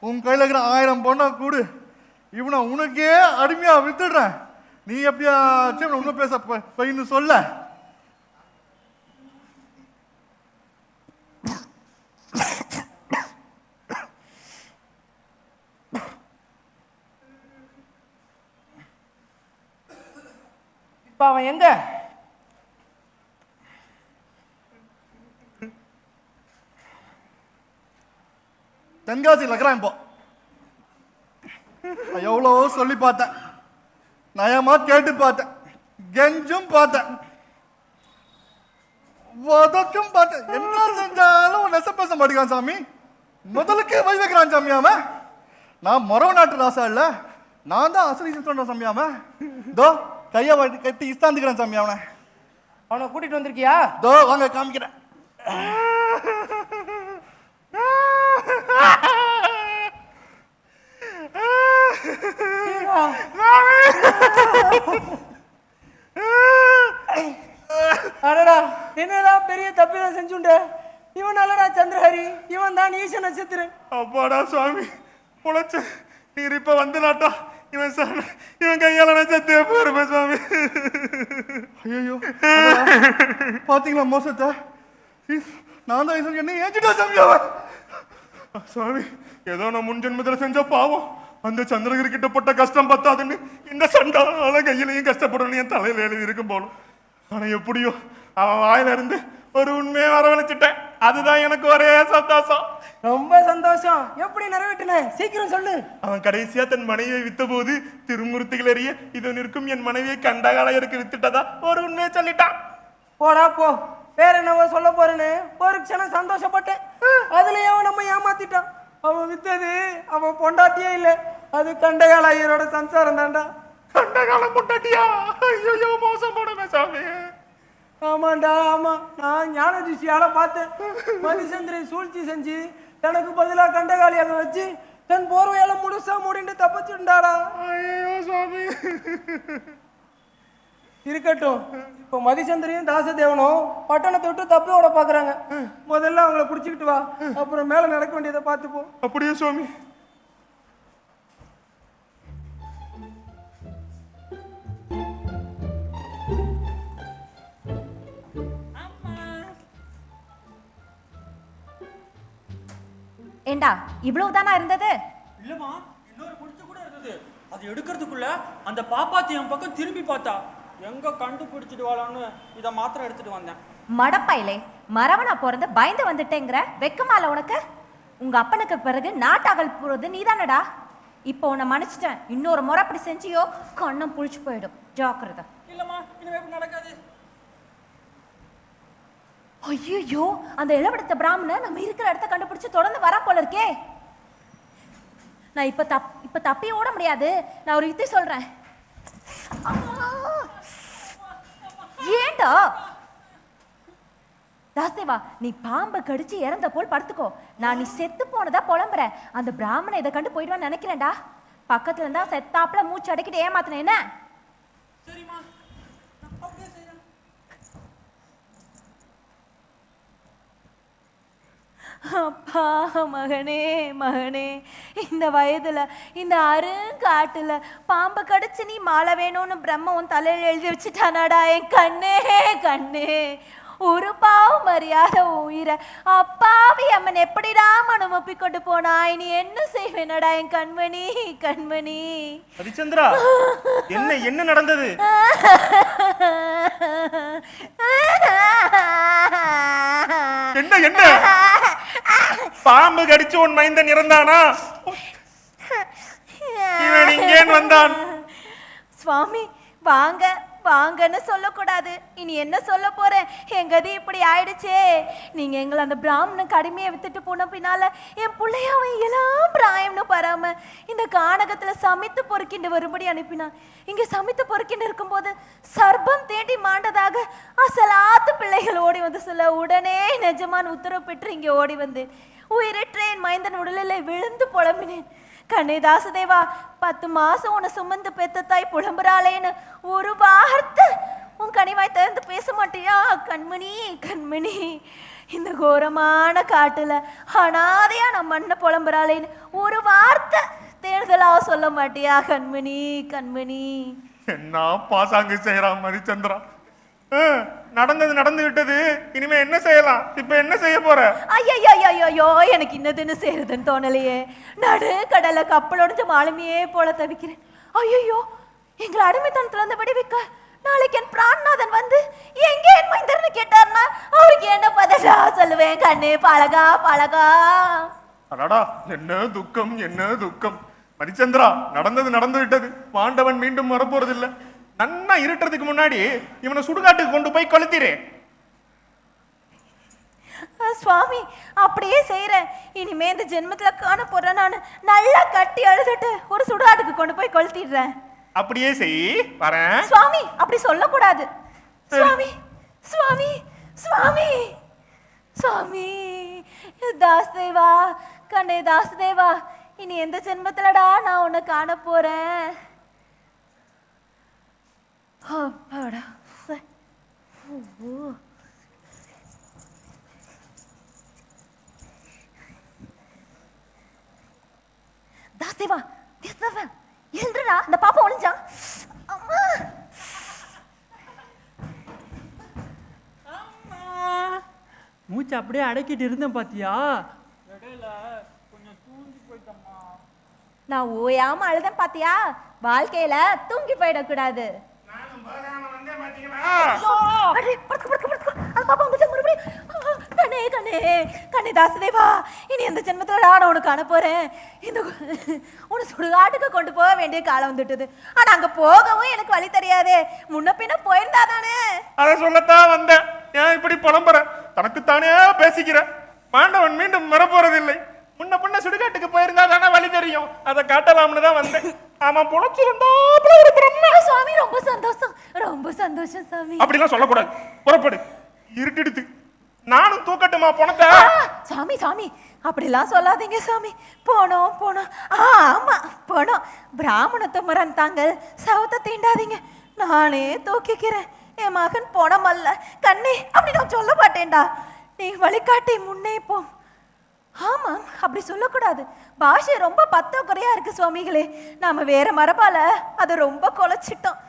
உன் கையில் இருக்கிற 1000 பொண்ணை கூடு, இவனை உனக்கே அடிமையா வித்துடுறேன், நீ எப்படியாச்சும் ஒன்றும் பேச பையன்னு சொல்ல. இப்ப அவன் எங்க? தென்காசியில் இருக்கிறான். இப்போ எவ்வளோ சொல்லி பார்த்தேன், நயமா கேட்டு பார்த்தேன், கெஞ்சும் பார்த்தேன், வதக்கும் பார்த்தேன். என்ன செஞ்சாலும் நெச பேச மாட்டேங்கான் சாமி. முதலுக்கு வை வைக்கிறான் சாமி அவன். நான் மரவ நாட்டு ராசா இல்ல, நான் தான் அசல் ஈசன் சொல்றேன் சாமி அவன். தோ கையை கட்டி இஸ்தாந்துக்கிறேன் சாமி அவனை. அவனை கூட்டிட்டு வந்திருக்கியா? தோ வாங்க காமிக்கிறேன். அடடா, என்னதான் பெரிய தப்பிதான் செஞ்சுண்ட. இவன் நல்லடா சந்திரஹரி, இவன் தான் ஈச நட்சத்திரன். அப்பாடா சுவாமி பொழைச்ச. நீர் இப்ப வந்து நாட்டா இவன் கையால நட்சத்திர போருமே சுவாமி. ஐயோ பாத்தீங்களா மோசத்தை? நான் தான் ஈசன் என்ன ஏஞ்சிட்டா சாமி அவன். சுவாமி ஏதோ நான் முன் ஜென்மத்துல செஞ்ச பாவம். அந்த சந்திரகிரி கிட்ட பட்ட கஷ்டம் பத்தாதுன்னு இந்த சண்டால கையிலையும் கஷ்டப்படணும் என் தலையில எழுதி இருக்கும் போலும். ஆனா எப்படியோ அவன் வாயில இருந்து ஒரு உண்மையை வரவழைச்சிட்டேன். அதுதான் எனக்கு ஒரே சந்தோஷம். ரொம்ப சந்தோஷம். எப்படி நிறைவேற்றின? சீக்கிரம் சொல்லு. அவன் கடைசியா தன் மனைவியை வித்த போது திருமூர்த்திகள் அறிய இது நிற்கும் என் மனைவியை கண்டகாலையருக்கு வித்துட்டதா ஒரு உண்மையை சொல்லிட்டான். போடா போ. வேற என்னவோ சொல்ல போறேன்னு ஒரு க்ஷணம் சந்தோஷப்பட்டேன். அதுலயே அவன் நம்ம ஏமாத்திட்டான். அவன் வித்தது அவன் பொண்டாட்டியே இல்லை, அது கண்டகால ஐயரோட சம்சாரம் தான்டா. கண்டகால பொண்டாட்டியா? ஐயோ மோசம் போடுமே சாமி. ஆமாண்டா ஆமா. நான் ஞான திசியால பார்த்தேன். மதிசந்திரன் சூழ்ச்சி செஞ்சு எனக்கு பதிலா கண்டகாலியாக வச்சு தன் போர்வையால முழுசா மூடிட்டு தப்பிச்சுண்டாடா. ஐயோ சாமி. இருக்கட்டும், இப்போ மதிசந்திரியும் தாசதேவனும் பட்டணத்தை விட்டு தப்பி ஓட பாக்குறாங்க. முதல்ல அவங்கள புடிச்சுக்கிட்டு வா, அப்புறம் மேல நடக்க வேண்டியதை பார்த்துப்போம். அப்படியே சுவாமி. ஏண்டா இவ்வளவுதானா இருந்தது? இல்லம்மா, இன்னொரு குடிச்சு கூட இருந்தது. அது எடுக்கிறதுக்குள்ள அந்த பாப்பாத்தி என் பக்கம் திரும்பி பார்த்தா. எங்க கண்டுபிடிச்சிட்டு வாழான்னு இதை மாத்திரம் எடுத்துட்டு வந்தேன். மடப்பையிலே மரவனா பிறந்து பயந்து வந்துட்டேங்கிற வெக்கமால உனக்கு? உங்க அப்பனுக்கு பிறகு நாட்டாகல் போறது நீதானடா. இப்போ உன்னை மன்னிச்சிட்டேன். இன்னொரு முறை அப்படி செஞ்சியோ கண்ணம் புளிச்சு போயிடும். ஜாக்கிரதை. இல்லம்மா, இனிமே இப்படி நடக்காது. ஐயோ, அந்த இளவெடுத்த பிராமணன் நம்ம இருக்கிற இடத்த கண்டுபிடிச்சு தொடர்ந்து வரா போல இருக்கே. நான் இப்ப தப்பி ஓட முடியாது. நான் ஒரு யுக்தி சொல்றேன். ஏண்டா தாசேவா, நீ பாம்பை கடிச்சு இறந்த போல் படுத்துக்கோ. நான் நீ செத்து போனதா புலம்புற. அந்த பிராமணன் இதை கண்டு போயிடுவான்னு நினைக்கிறேன்டா. பக்கத்துல இருந்தா செத்தாப்புல மூச்சு அடைக்கிட்டு ஏமாத்தினேன். என்ன? சரிம்மா, அப்படியே செய்யறேன். அப்பா, மகனே, இந்த வயதுல இந்த அருங்காட்டுல பாம்பை கடிச்சு நீ மாலை வேணும்னு பிரம்ம உன் தலையில எழுதி வச்சுட்டானாடா. என் கண்ணே, ஒரு பாவம் மரியாத உயிரை அப்பாவி அம்மன் எப்படிடா மனம் ஒப்பி கொண்டு போனா? நீ என்ன செய்வேனடா என் கண்மணி? ஹரிச்சந்திரா, என்ன நடந்தது? என்ன பாம்பு கடிச்சு உன் மைந்தன் இறந்தானா? இவன் இங்கே வந்தான். சுவாமி வாங்கன்னு சொல்லக்கூடாது. இனி என்ன சொல்ல போறேன்? என் கதி இப்படி ஆயிடுச்சே. நீங்க எங்களை அந்த பிராமணன் கடுமையை வித்துட்டு போன பின்னால என் பிள்ளையாவன் எல்லாம் பிராயம்னு பராம இந்த கானகத்துல சமைத்து பொறுக்கிண்டு வரும்படி அனுப்பினான். இங்க சமைத்து பொறுக்கிண்டு இருக்கும்போது சர்ப்பம் தேடி மாண்டதாக அசலாத்து பிள்ளைகள் ஓடி வந்து சொல்ல உடனே நிஜமான உத்தரவு பெற்று இங்க ஓடி வந்தேன். உயிரற்றேன் மைந்தன் உடலில் விழுந்து புலம்பினேன். கண்ணே தாசதேவா, 10 மாசம் உன்னை சுமந்து பெத்த தாய் புலம்புறாளேன்னு ஒரு வார்த்தை உன் கனிவாய் திறந்து பேச மாட்டியா? கண்மணி, இந்த கோரமான காட்டுல அனாதையா நான் மண்ணை புலம்புறாளேன்னு ஒரு வார்த்தை தேர்தலா சொல்ல மாட்டியா? கண்மணி. என்ன பாசாங்கு செய்யறான் மதிச்சந்திரா. நடந்து விட்டது. இனிமே என்ன செய்யலாம்? இப்ப என்ன செய்ய போற? ஐயோ, எனக்கு இன்னதுன்னு செய்யறதுன்னு தோணலையே. நடு கடலை கப்பலோட மாலுமியே போல தவிக்கிறேன். ஐயோ, எங்களை அடிமைத்தனத்துல இருந்து விடுவிக்க நாளைக்கு என் பிராணநாதன் வந்து எங்க என் மைந்தர்னு கேட்டார்னா அவருக்கு என்ன பதடா சொல்லுவேன்? கண்ணே பழகா. அடாடா, என்ன துக்கம் மதிச்சந்திரா. நடந்து விட்டது. பாண்டவன் மீண்டும் வரப்போறதில்லை. நன்னா இருட்டுறதுக்கு முன்னாடி இவனை சுடுகாட்டுக்கு கொண்டு போய் கொளுத்திரு. சுவாமி அப்படியே செய்யறேன். இனிமே இந்த ஜென்மத்துல காண போறேன். நான் நல்லா கட்டி அழுதுட்டு ஒரு சுடுகாட்டுக்கு கொண்டு போய் கொளுத்திடுறேன். அப்படியே செய் வரேன். சுவாமி அப்படி சொல்லக்கூடாது. சுவாமி சுவாமி சுவாமி சுவாமி தாஸ்தேவா, கண்ணே தாஸ்தேவா, இனி எந்த ஜென்மத்துலடா நான் உன்னை காண போறேன்? அப்பாடா. தாஸ்தேவா, தாஸ்தேவா, எழுந்துடா, இந்த பாப்பா ஒளிஞ்சா. அம்மா மூச்சு அப்படியே அடக்கிட்டு இருந்தேன் பாத்தியா? நான் ஓயாம அழுதேன் பாத்தியா? வாழ்க்கையில தூங்கி போயிடக்கூடாது. கண்ணே தாசதேவா, இனி எந்த ஜென்மத்துல நான் உனக்கு காண போறேன். இந்த உன சுடுகாட்டுக்கு கொண்டு போக வேண்டிய காலம் வந்துட்டது. ஆனா அங்க போகவும் எனக்கு வழி தெரியாதே. முன்ன பின்ன போயிருந்தா தானே. அதை சொல்லத்தான் வந்தேன். ஏன் இப்படி புலம்புற? தனக்குத்தானே பேசிக்கிற. மாண்டவன் மீண்டும் மறப்போறதில்லை. முன்ன பின்ன சுடுகாட்டுக்கு போயிருந்தா தானே வழி தெரியும். அதை காட்டலாம்னு தான் வந்தேன். ஆமா, பொழைச்சிருந்தாப்புல ஒரு பிரம்மை. சுவாமி ரொம்ப சந்தோஷம், ரொம்ப சந்தோஷம் சாமி. அப்படிலாம் சொல்லக்கூடாது. புறப்படு, இருட்டிடுத்து. நானும் தூக்கட்டுமா பணத்தை? சாமி சாமி அப்படிலாம் சொல்லாதீங்க சாமி. போனோம் போனோம், ஆமா போனோம். பிராமணத்தை மறந்தாங்க, சவத்தை தீண்டாதீங்க, நானே தூக்கிக்கிறேன். என் மகன் போனம் அல்ல கண்ணே, அப்படி நான் சொல்ல மாட்டேன்டா. நீ வழிகாட்டி முன்னே போ. ஆமா, அப்படி சொல்லக்கூடாது. பாஷை ரொம்ப பத்தக்குறையா இருக்கு சுவாமிகளே. நாம வேற மரபால அதை ரொம்ப குலைச்சிட்டோம்.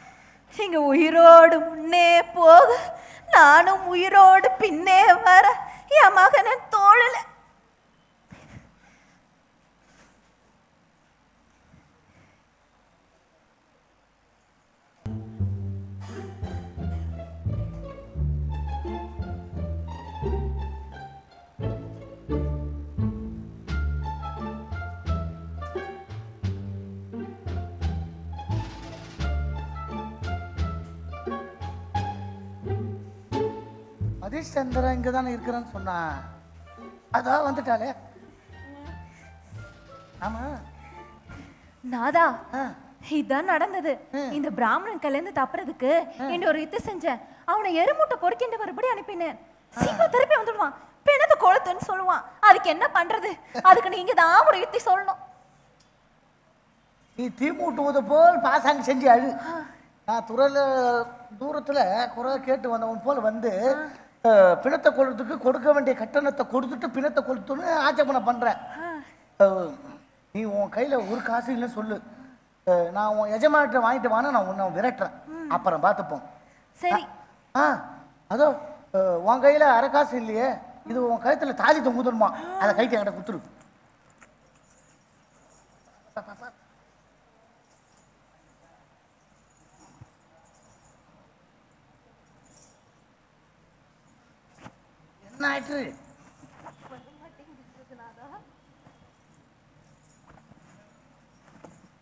நீங்க உயிரோடு முன்னே போக, நானும் உயிரோடு பின்னே வர. என் மகன் தோழல மதீஷ் சந்திரா இங்க தானே இருக்கிறேன்னு சொன்னா. அதான் வந்துட்டாலே. ஆமா நாதா, இதான் நடந்தது. இந்த பிராமணன் கல்யாணம் தப்புறதுக்கு என்ன ஒரு யுத்தம் செஞ்சேன். அவனை எருமூட்டை பொறுக்கின்ற மறுபடி அனுப்பினேன். சீக்கிரம் திருப்பி வந்துடுவான். பிணத்தை கொளுத்துன்னு சொல்லுவான். அதுக்கு என்ன பண்றது? அதுக்கு நீங்க தான் ஒரு யுத்தி சொல்லணும். நீ தீ மூட்டுவது போல் பாசாங்க செஞ்சு அழு. நான் தூரத்துல குறை கேட்டு வந்தவன் போல் வந்து பிணத்தை கொளுத்துக்கு கொடுக்க வேண்டிய கட்டணத்தை கொடுத்துட்டு பிணத்தை கொளுத்துன்னு ஆட்சேபனை பண்றேன். நீ உன் கையில ஒரு காசு இல்லைன்னு சொல்லு. நான் உன் எஜமானிட்ட வாங்கிட்டு வானா நான் உன்னை விரட்டுறேன். அப்புறம் பார்த்துப்போம். சரி. அதோ உன் கையில அரை காசு இல்லையே, இது உன் கழுத்துல தாலி தொங்குதுமா, அதை கைட்டு என்கிட்ட குத்துரு. என்ன ஆயிற்று?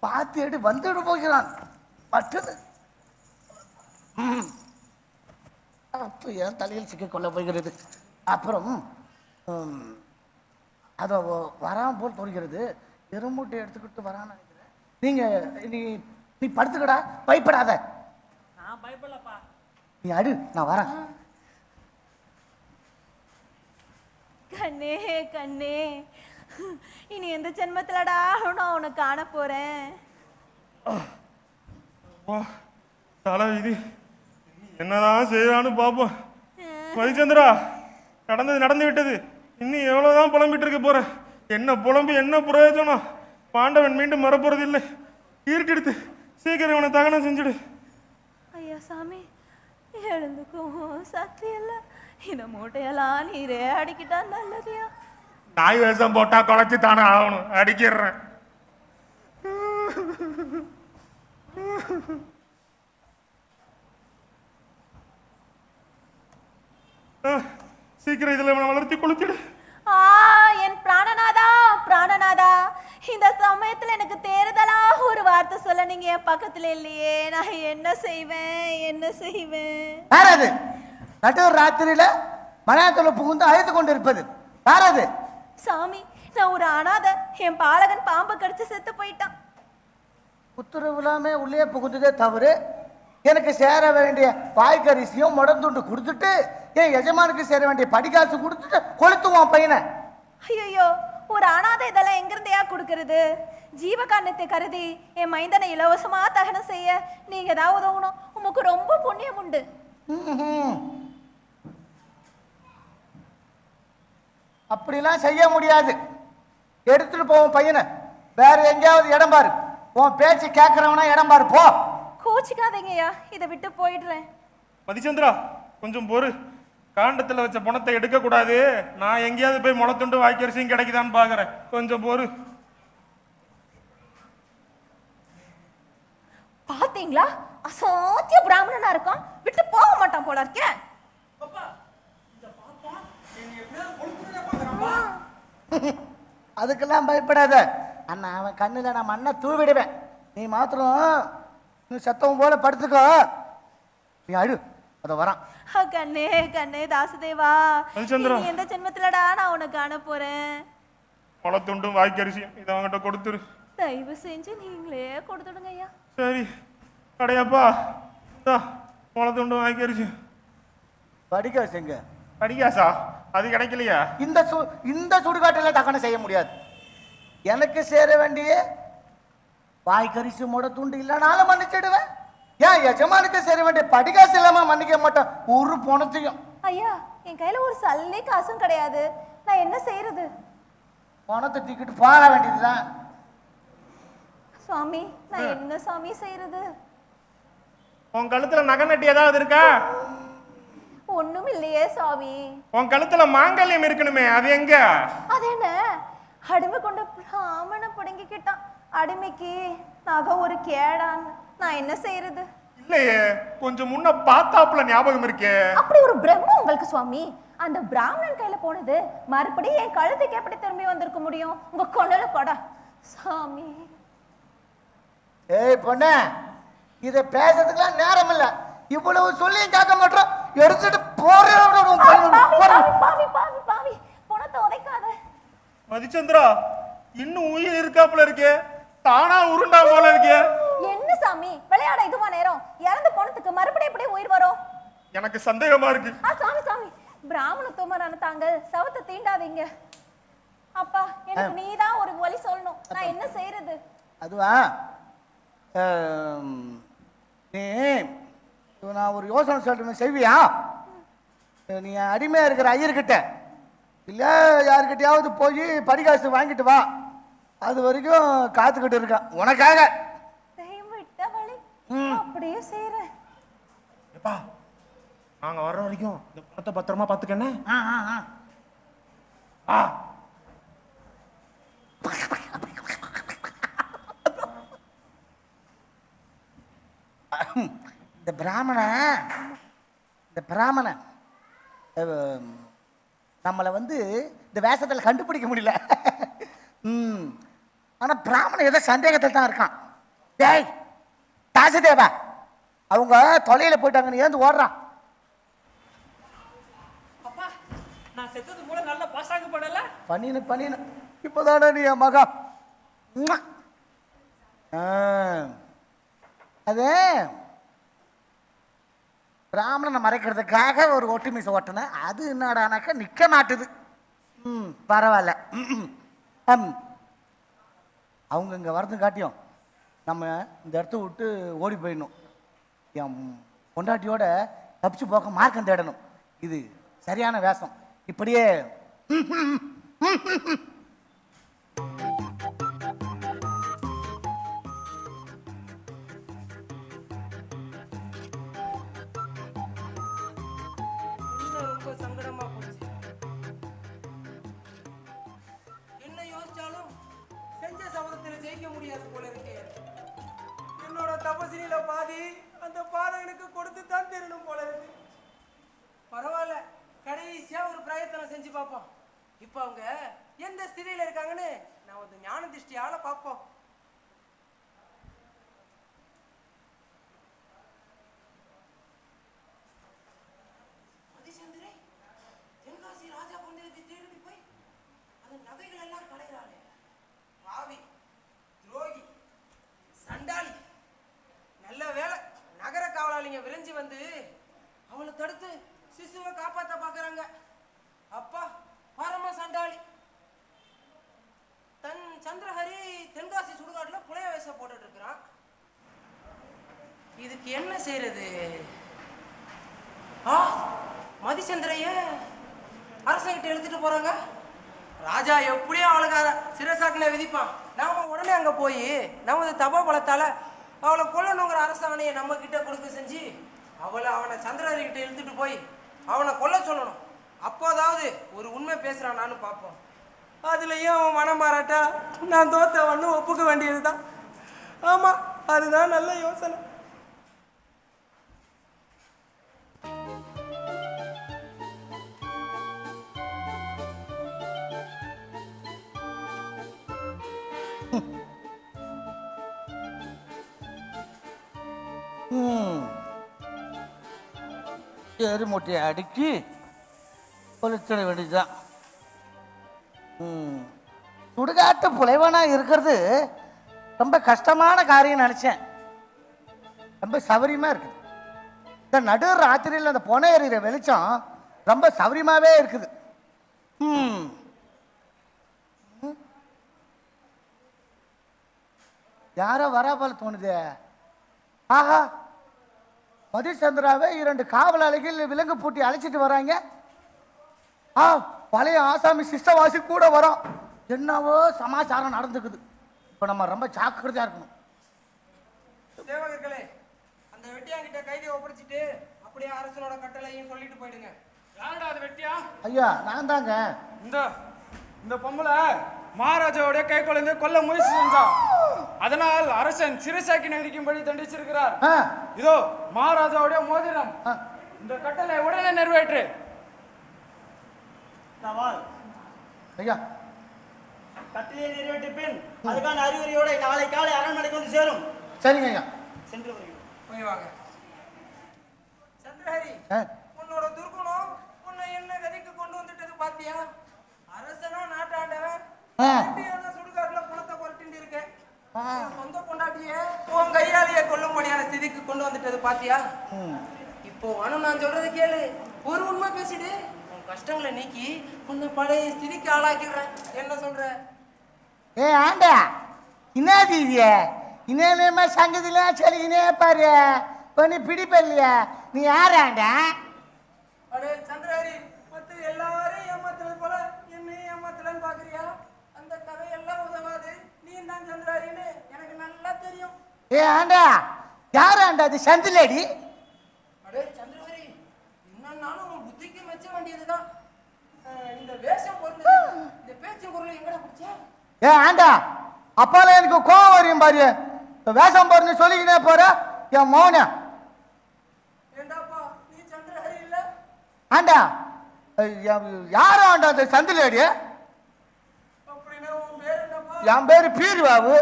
பார்த்து எடு, வந்துட்டு போகிறான். மற்றது என் தலையில் சிக்க கொள்ள போகிறது. அப்புறம் அதை வராம போல் தோன்கிறது. எருமூட்டை எடுத்துக்கிட்டு வரான்னு நினைக்கிறேன். நீ படுத்துக்கடா, பயப்படாத. நான் பயப்படலப்பா. நீ அடு, நான் வரேன். கண்ணே கண்ணே, இனி எந்த ஜென்மத்துலடா நான் உன்னை காண போறேன்? தலைவிதி, என்னதான் செய்யறான்னு பாப்போம். மதிச்சந்திரா, நடந்தது நடந்து விட்டது. இன்னும் எவ்வளவுதான் புலம்பிட்டு இருக்க போற? என்ன புலம்பு என்ன பிரயோஜனம்? பாண்டவன் மீண்டும் மறப்போறது இல்லை. ஈர்ட்டெடுத்து சீக்கிரம் இவனை தகனம் செஞ்சுடு. ஐயா சாமி, எழுந்துக்கும் சக்தி இல்ல. இந்த மூட்டையெல்லாம் நீரே அடிக்கிட்டா நல்லதியா? நாய் வேஷம் போட்டா குறைச்சி தானே ஆகணும். அடிக்கிறேன். சீக்கிரம் இதுல வளர்த்தி குளிச்சுடு. என் பிராணநாதா, பிராணநாதா, இந்த சமயத்துல எனக்கு தேறுதலா ஒரு வார்த்தை சொல்ல நீங்க என் பக்கத்துல இல்லையே. நான் என்ன செய்வேன், என்ன செய்வேன்? நடு ராத்திரியில மலையாளத்தில் புகுந்து அழைத்து கொண்டு இருப்பது யாராது? சாமி, நான் ஒரு அனாதை. என் பாலகன் பாம்பை கடிச்சு செத்து போயிட்டான். உத்தரவு இல்லாம உள்ளே புகுந்ததே தவறு. எனக்கு சேர வேண்டிய பாய்கரிசியும் முடந்துண்டு கொடுத்துட்டு என் எஜமானுக்கு சேர வேண்டிய படிகாசு கொடுத்துட்டு கொளுத்துவான் பையனை. ஐயோ, ஒரு அனாதை இதெல்லாம் எங்கிருந்தையா கொடுக்கறது? ஜீவகாரணத்தை கருதி என் மைந்தனை இலவசமா தகனம் செய்ய நீங்க ஏதாவது உதவணும். உமக்கு ரொம்ப புண்ணியம் உண்டு. அப்படிலாம் செய்ய முடியாது. எடுத்துட்டு போவோம் பையனை. வேற எங்கேயாவது இடம் பாரு. உன் பேச்சு கேட்கறவனா இடம் பாரு போ. கோச்சிக்காதீங்கய்யா, இதை விட்டு போயிடுறேன். மதிச்சந்திரா கொஞ்சம் பொறு. காண்டத்துல வச்ச பணத்தை எடுக்க கூடாது. நான் எங்கேயாவது போய் முளத்துண்டு வாய்க்கரிசியும் கிடைக்குதான்னு பாக்குறேன். கொஞ்சம் பொறு. பாத்தீங்களா, அசாத்திய பிராமணனா இருக்கான். விட்டு போக மாட்டான் போல இருக்கேன். அதுக்கெல்லாம் பயப்படாத அண்ணா. அவன் கண்ணுல நான் மண்ணை தூவிடுவேன். நீ மாத்திரம் நீ சத்தம் போல படுத்துக்கோ. நீ அழு, அத வரான். கண்ணே கண்ணே தாசுதேவா, மதிச்சந்திரா. நீ எந்த ஜென்மத்துலடா நான் உனக்கு காண போறேன்? முளத்துண்டும் வாய்க்கரிசியும் இதை அவங்ககிட்ட கொடுத்துரு. தயவு செஞ்சு நீங்களே கொடுத்துடுங்க ஐயா. சரி கடையாப்பா, முளத்துண்டும் வாய்க்கரிசியும். படிக்க வச்சுங்க. படிக்காசா? அது கிடைக்கலையா? இந்த சுடுகாட்டில் தக்கன செய்ய முடியாது. எனக்கு சேர வேண்டிய வாய்க்கரிசி முட துண்டு இல்லைனாலும் மன்னிச்சிடுவேன். ஏன் எஜமானுக்கு சேர வேண்டிய படிகாசு இல்லாம மன்னிக்க மாட்டேன் ஒரு பணத்தையும். ஐயா, என் கையில ஒரு சல்லி காசும் கிடையாது. நான் என்ன செய்யறது? பணத்தை தூக்கிட்டு போக வேண்டியதுதான். சுவாமி, நான் என்ன சாமி செய்யறது? உன் கழுத்துல நகை நட்டி ஏதாவது இருக்கா? ஒண்ணும் இல்லையே சாமி. உன் கழுத்துல மாங்கல்யம் இருக்கணுமே, அது எங்க? அது என்ன, அடிமை கொண்ட பிராமண புடுங்கிக்கிட்டான். அடிமைக்கு நகை ஒரு கேடான்னு நான் என்ன செய்யறது? இல்லையே, கொஞ்சம் முன்ன பார்த்தாப்புல ஞாபகம் இருக்கே. அப்படி ஒரு பிரம்ம உங்களுக்கு சுவாமி. அந்த பிராமணன் கையில போனது மறுபடியும் என் கழுத்துக்கு எப்படி திரும்பி வந்திருக்க முடியும்? உங்க கொண்டல பட சாமி. ஏய் பொண்ணு, இதை பேசுறதுக்குலாம் நேரம் இல்ல. இவ்வளவு சொல்லியும் கேட்க மாட்டோம். எடுத்துட்டு பணத்தை உதைக்காத. மதிச்சந்திரா, இன்னும் உயிர் இருக்காப்புல இருக்கே. தானா உருண்டா போல இருக்கே. என்ன சாமி, விளையாட இதுவா நேரம்? இறந்து போனதுக்கு மறுபடியும் எப்படி உயிர் வரும்? எனக்கு சந்தேகமா இருக்கு. சாமி சாமி, பிராமணத்துவமான தாங்கள் சவத்தை தீண்டாதீங்க. அப்பா, எனக்கு நீதான் ஒரு வழி சொல்லணும். நான் என்ன செய்யறது? அதுவா, நீ நான் ஒரு யோசனை சொல்றேன், செய்வியா? நீ அடிமையா இருக்கிற ஐயர்கிட்ட இல்ல யாருக்கிட்டையாவது போய் படிகாசு வாங்கிட்டு வா. அது வரைக்கும் காத்துக்கிட்டு இருக்கான் உனக்காக. விட்ட வழி அப்படியே செய்யறேன். நாங்க வர்ற வரைக்கும் இந்த பணத்தை பத்திரமா பாத்துக்கண்ணே. இந்த பிராமணன் நம்மளை வந்து இந்த வேஷத்தில் கண்டுபிடிக்க முடியல. ஆனா பிராமணன் ஏதோ சந்தேகத்தில் தான் இருக்கான். டேய் தாசுதேவா, அவங்க தொலையில போயிட்டாங்க, நீ ஏந்து ஓடுறான். அப்பா, நான் செத்தது கூட நல்ல பாசாங்க பண்ணல. பண்ணினு இப்போதானே நீ என் மகா. அது பிராமணனை மறைக்கிறதுக்காக ஒரு ஒட்டு மீசை ஓட்டினேன். அது என்னடானாக்கா நிக்க மாட்டுது. பரவாயில்ல. அவங்க இங்கே வரது காட்டியும் நம்ம இந்த இடத்த விட்டு ஓடி போயிடணும். என் பொண்டாட்டியோட தப்பிச்சு போக மார்க்கம் தேடணும். இது சரியான வேஷம். இப்படியே ரொம்ப சங்கடமா போச்சு. என்ன யோசிச்சாலும் செஞ்ச சபதத்தில் ஜெயிக்க முடியாது போல இருக்கே. என்னோட தபசில பாதி அந்த பாதகனுக்கு கொடுத்து தான் தெரியணும் போல இருக்கு. பரவாயில்ல, கடைசியா ஒரு பிரயத்தனம் செஞ்சு பார்ப்போம். இப்ப அவங்க எந்த ஸ்திதியில இருக்காங்கன்னு நான் ஒரு ஞான திருஷ்டியால பார்ப்போம். அவளை தடுத்து சிசுவை காப்பாற்ற பார்க்குறாங்க. அப்பா பரம சண்டாளி. தன் சந்திரஹரி தென்காசி சுடுகாட்டில் புலைய வேஷம் போட்டுட்டு இருக்கிறான். இதுக்கு என்ன செய்யறது? மதிச்சந்திரைய அரசங்கிட்ட எழுத்துட்டு போறாங்க. ராஜா எப்படியும் அவளுக்கு சிரசாக்கின விதிப்பான். நாம உடனே அங்க போய் நமது தப பலத்தால அவளை கொல்லணுங்கிற அரசாணையை நம்ம கிட்ட கொடுக்க செஞ்சு அவனை சந்திரஹரி கிட்ட எழுத்துட்டு போய் அவனை கொல்ல சொல்லணும். அப்போதாவது ஒரு உண்மை பேசுறானான்னு பார்ப்போம். அதுலயும் அவன் மனம் மாறாட்டா நான் தோத்தவன்னு ஒப்புக்க வேண்டியதுதான். ஆமா, அதுதான் நல்ல யோசனை. எரு மூட்டையை அடுக்கி பொலிச்சிட வேண்டியதுதான். சுடுகாட்டு புலைவனா இருக்கிறது ரொம்ப கஷ்டமான காரியம் நினைச்சேன். ரொம்ப சௌகரியமா இருக்குது. இந்த நடு ராத்திரியில் அந்த பொனை எறிகிற வெளிச்சம் ரொம்ப சௌகரியமாவே இருக்குது. யாரோ வரா போல தோணுது. ஆஹா, மதிச்சந்திராவை 2 காவலாளிகள் விலங்கு பூட்டி அழைச்சிட்டு வராங்க. பழைய ஆசாமி சிஷ்டவாசி கூட வரோம். என்னவோ சமாச்சாரம் நடந்துக்குது. இப்போ நம்ம ரொம்ப ஜாக்கிரதையா இருக்கணும். சேவகர்களே, அந்த வெட்டியாங்கிட்ட கைதியை ஒப்படைச்சிட்டு அப்படியே அரசனோட கட்டளையும் சொல்லிட்டு போயிடுங்க. யாருடா அது வெட்டியா? ஐயா, நான் தாங்க. இந்த பொம்பளை மகாராஜாவுடைய கை குழந்தை கொல்ல முயற்சி செஞ்சான். அதனால் அரசன் சிறைசாக்கி நடிக்கும்படி தண்டிச்சிருக்கிறார். இதோ மகாராஜாவுடைய மோதிரம். இந்த கட்டளை உடனே நிறைவேற்று. ஐயா, கட்டளையை நிறைவேற்றிய பின் அதுக்கான அறிவுரையோட நாளை காலை அரண்மனைக்கு வந்து சேரும். சரிங்க ஐயா, சென்று போய் வாங்க. சந்திரஹரி, உன்னோட துர்குணம் உன்னை என்ன கதிக்கு கொண்டு வந்துட்டது பாத்தியா? அரசனா நாட்டாண்டவன் சுடுகாட்டுல குளத்தை புரட்டிட்டு இருக்கேன். சொந்த பொண்டாட்டிய உன் கையாலேயே கொல்லும்படியான ஸ்திதிக்கு கொண்டு வந்துட்டது பாத்தியா? இப்போ வேணும், நான் சொல்றது கேளு. ஒரு உண்மை பேசிடு. உன் கஷ்டங்களை நீக்கி உன்னை பழைய ஸ்திதிக்கு ஆளாக்கிடுறேன். என்ன சொல்ற? ஆண்டா, என்னது இது? இன்னேமா சங்கதில சரி இனே பாரு. கொஞ்சம் பிடிப்பல்லையா? நீ யாராண்டா? அடே சந்திரஹரி, மத்த எல்லாரும் ஏமாத்துறது போல என்னையும் ஏமாத்தலன்னு பாக்குறியா? அந்த கதையெல்லாம் உதவாது. நீ தான் சந்திரஹரின்னு எனக்கு நல்லா தெரியும். ஆண்டா, யாராண்டா அது? சந்திலடி. அடே சந்திரஹரி, என்னன்னாலும் உன் புத்திக்கு மெச்ச வேண்டியதுதான். இந்த வேஷம் பொருள், இந்த பேச்சு பொருள் எங்கடா பிடிச்சா? ஆண்டா, அப்பால எனக்கு கோவம் வரையும் பாரு. வேஷம் போறன்னு சொல்லிக்கினே போற என் மௌன. ஏண்டாப்பா, நீ சந்திரஹரி இல்ல? ஆண்டா, யாரும் ஆண்டா அந்த சந்திலடி? அப்படின்னா உன் பேர் என்னப்பா? என் பேரு பீர்வாவு.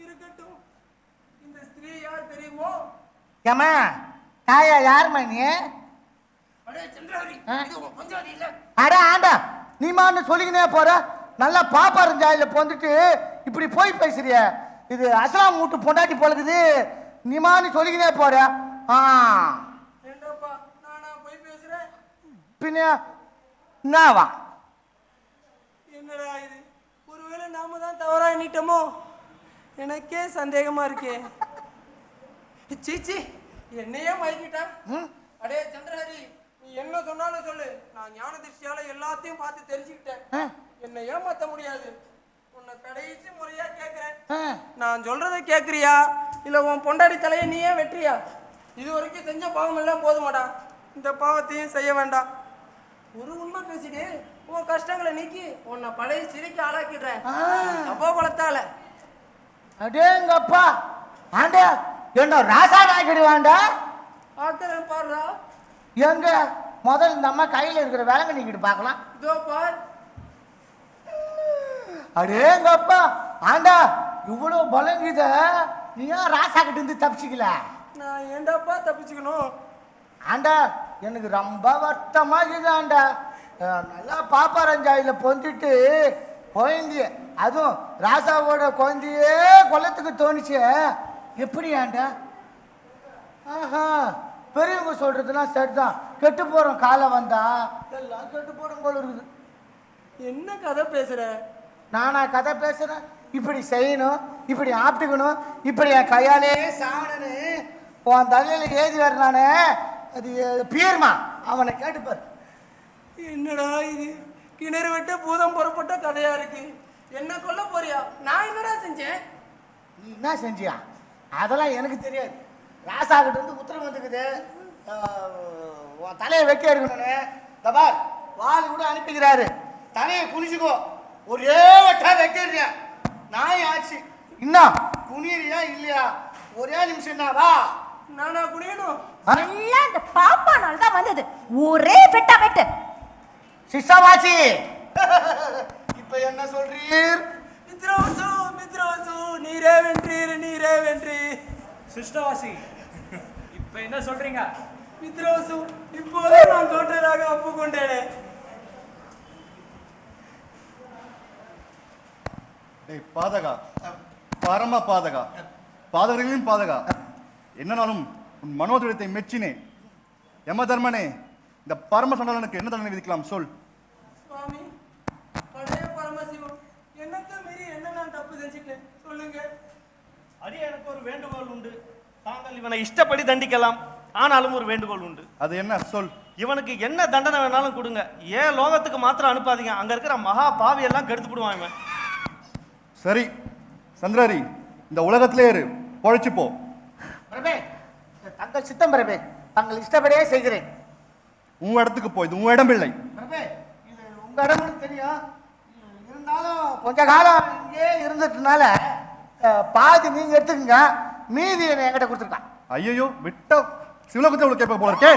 இருக்கட்டும். இந்த ஸ்திரீ யார் தெரியுமோ? ஏமா தாயா, யாருமா நீ? அடே சந்திரஹரி, இது உன் பஞ்சாதி இல்ல? அட ஆண்டா, நீ மான்னு சொல்லிக்கினே போற. நல்லா பாப்பாரஞ்சாயில போந்துட்டு இப்படி போய் பேசுறிய. இது அஸ்லாம் வீட்டு பொண்டாட்டி போலக்குது. நீமான்னு சொல்லிக்கினே போற. ஏண்டாப்பா, நானா போய் பேசுறேன்? பின்ன என்னவா? என்னடா இது? ஒருவேளை நாம தான் தவறா எண்ணிட்டோமோ? எனக்கே சந்தேகமா இருக்கே. சீச்சி, என்னையே மயக்கிட்டா? அடே சந்திரஹரி, நீ என்ன சொன்னாலும் சொல்லு. நான் ஞான திருஷ்டியால எல்லாத்தையும் பார்த்து தெரிஞ்சுக்கிட்டேன். என்னை ஏமாத்த முடியாது. உன்னை கடைசி முறையா கேட்கிறேன். நான் சொல்றதை கேட்கறியா இல்ல உன் பொண்டாடி தலையை நீயே வெற்றியா? இது வரைக்கும் செஞ்ச பாவம் எல்லாம் போதுமாடா. இந்த பாவத்தையும் செய்ய வேண்டாம். ஒரு உண்மை பேசிட்டு உன் கஷ்டங்களை நீக்கி உன்னை பழைய சிரிக்க ஆளாக்கிடுறேன். அப்போ பலத்தால. அடேங்கப்பா, ஆண்டா என்ன ராசா நாக்கிடுவாண்டா? ஆக்கிறேன் பாருடா. எங்க முதல்ல இந்த அம்மா கையில இருக்கிற வேலைங்க நீக்கிட்டு பார்க்கலாம். இதோ பார். அடேங்கப்பா, ஆண்டா இவ்வளவு பலங்கித நீ ஏன் ராசா கிட்ட இருந்து தப்பிச்சுக்கல? நான் ஏண்டாப்பா தப்பிச்சுக்கணும்? ஆண்டா எனக்கு ரொம்ப வருத்தமா இருக்குது ஆண்டா. நல்லா பாப்பாரஞ்சாயில பொந்துட்டு குழந்தைய, அதுவும் ராசாவோட குழந்தையே கொல்லத்துக்கு தோணுச்சு. எப்படி ஆண்டா? ஆஹா, பெரியவங்க சொல்றதுலாம் சரிதான். கெட்டு போறோம் காலம் வந்தா எல்லாம் கெட்டு போடும் போல இருக்குது. என்ன கதை பேசுற? நானா கதை பேசுறேன்? இப்படி செய்யணும், இப்படி ஆப்பிட்டுக்கணும், இப்படி என் கையாலே சாவணுன்னு உன் தலையில ஏதி வர்றானே, அது பீர்மா, அவனை கேட்டுப்பாரு. என்னடா இது? கிணறு வெட்ட பூதம் புறப்பட்ட கதையா இருக்கு. என்ன கொல்ல போறியா? நான் என்னடா செஞ்சேன்? நீ என்ன செஞ்சியா? அதெல்லாம் எனக்கு தெரியாது. ராசாகிட்ட வந்து உத்தரவு வந்துக்குது, உன் தலையை வெட்டி எடுக்கணும்னு. தபார் வால் கூட அனுப்பிக்கிறாரு. தலையை குனிச்சுக்கோ, ஒரே வெட்டா வெட்டிடுறிய நாய் ஆச்சு. இன்னும் குனிறியா இல்லையா? ஒரே நிமிஷம் தான், வா. நானா குனியணும்? எல்லாம் இந்த பாப்பானால தான் வந்தது. ஒரே வெட்டா வெட்டு. சிஷ்டாவாச்சி, இப்ப என்ன சொல்றீர்? மித்ரோசு மித்ரோசு, நீரே வென்றீர், நீரே வென்றீர். சிஷ்டவாசி, இப்ப என்ன சொல்றீங்க? மித்ரோசு, இப்போதே நான் தோற்றதாக ஒப்புக்கொண்டேனே. டேய் பாதகா, பரம பாதகா, பாதகர்களின் பாதகா, என்னனாலும் உன் மனோதிடத்தை மெச்சினேன். யம தர்மனே, இந்த பரம சண்டாளனுக்கு என்ன தண்டனை விதிக்கலாம் சொல். சுவாமி, பழைய பரமசிவம், என்னத்தை மீறி என்ன நான் தப்பு செஞ்சுட்டேன் சொல்லுங்க. அடி, எனக்கு ஒரு வேண்டுகோள் உண்டு. தாங்கள் இவனை இஷ்டப்படி தண்டிக்கலாம், ஆனாலும் ஒரு வேண்டுகோள் உண்டு. அது என்ன சொல். இவனுக்கு என்ன தண்டனை வேணாலும் கொடுங்க, ஏன் லோகத்துக்கு மாத்திரம் அனுப்பாதீங்க. அங்க இருக்கிற மகா பாவி எல்லாம் கெடுத்து போடுவான் இவன். சரி சந்திரஹரி, இந்த உலகத்திலே இரு, பொழைச்சு போ. பிரபே, தங்கள் சித்தம் பிரபே, தங்கள் இஷ்டப்படியே செய்கிறேன். உன் இடத்துக்கு போ, இது உன் இடம் இல்லை. பிரபே, இது உங்க இடம்னு தெரியும். இருந்தாலும் கொஞ்ச காலம் இங்கே இருந்துட்டனால பாதி நீங்க எடுத்துக்கங்க, மீதி என்கிட்ட கொடுத்துருக்கான். ஐயோ, விட்ட சிவலோகத்தை உள்ள கேட்ப போல இருக்கே.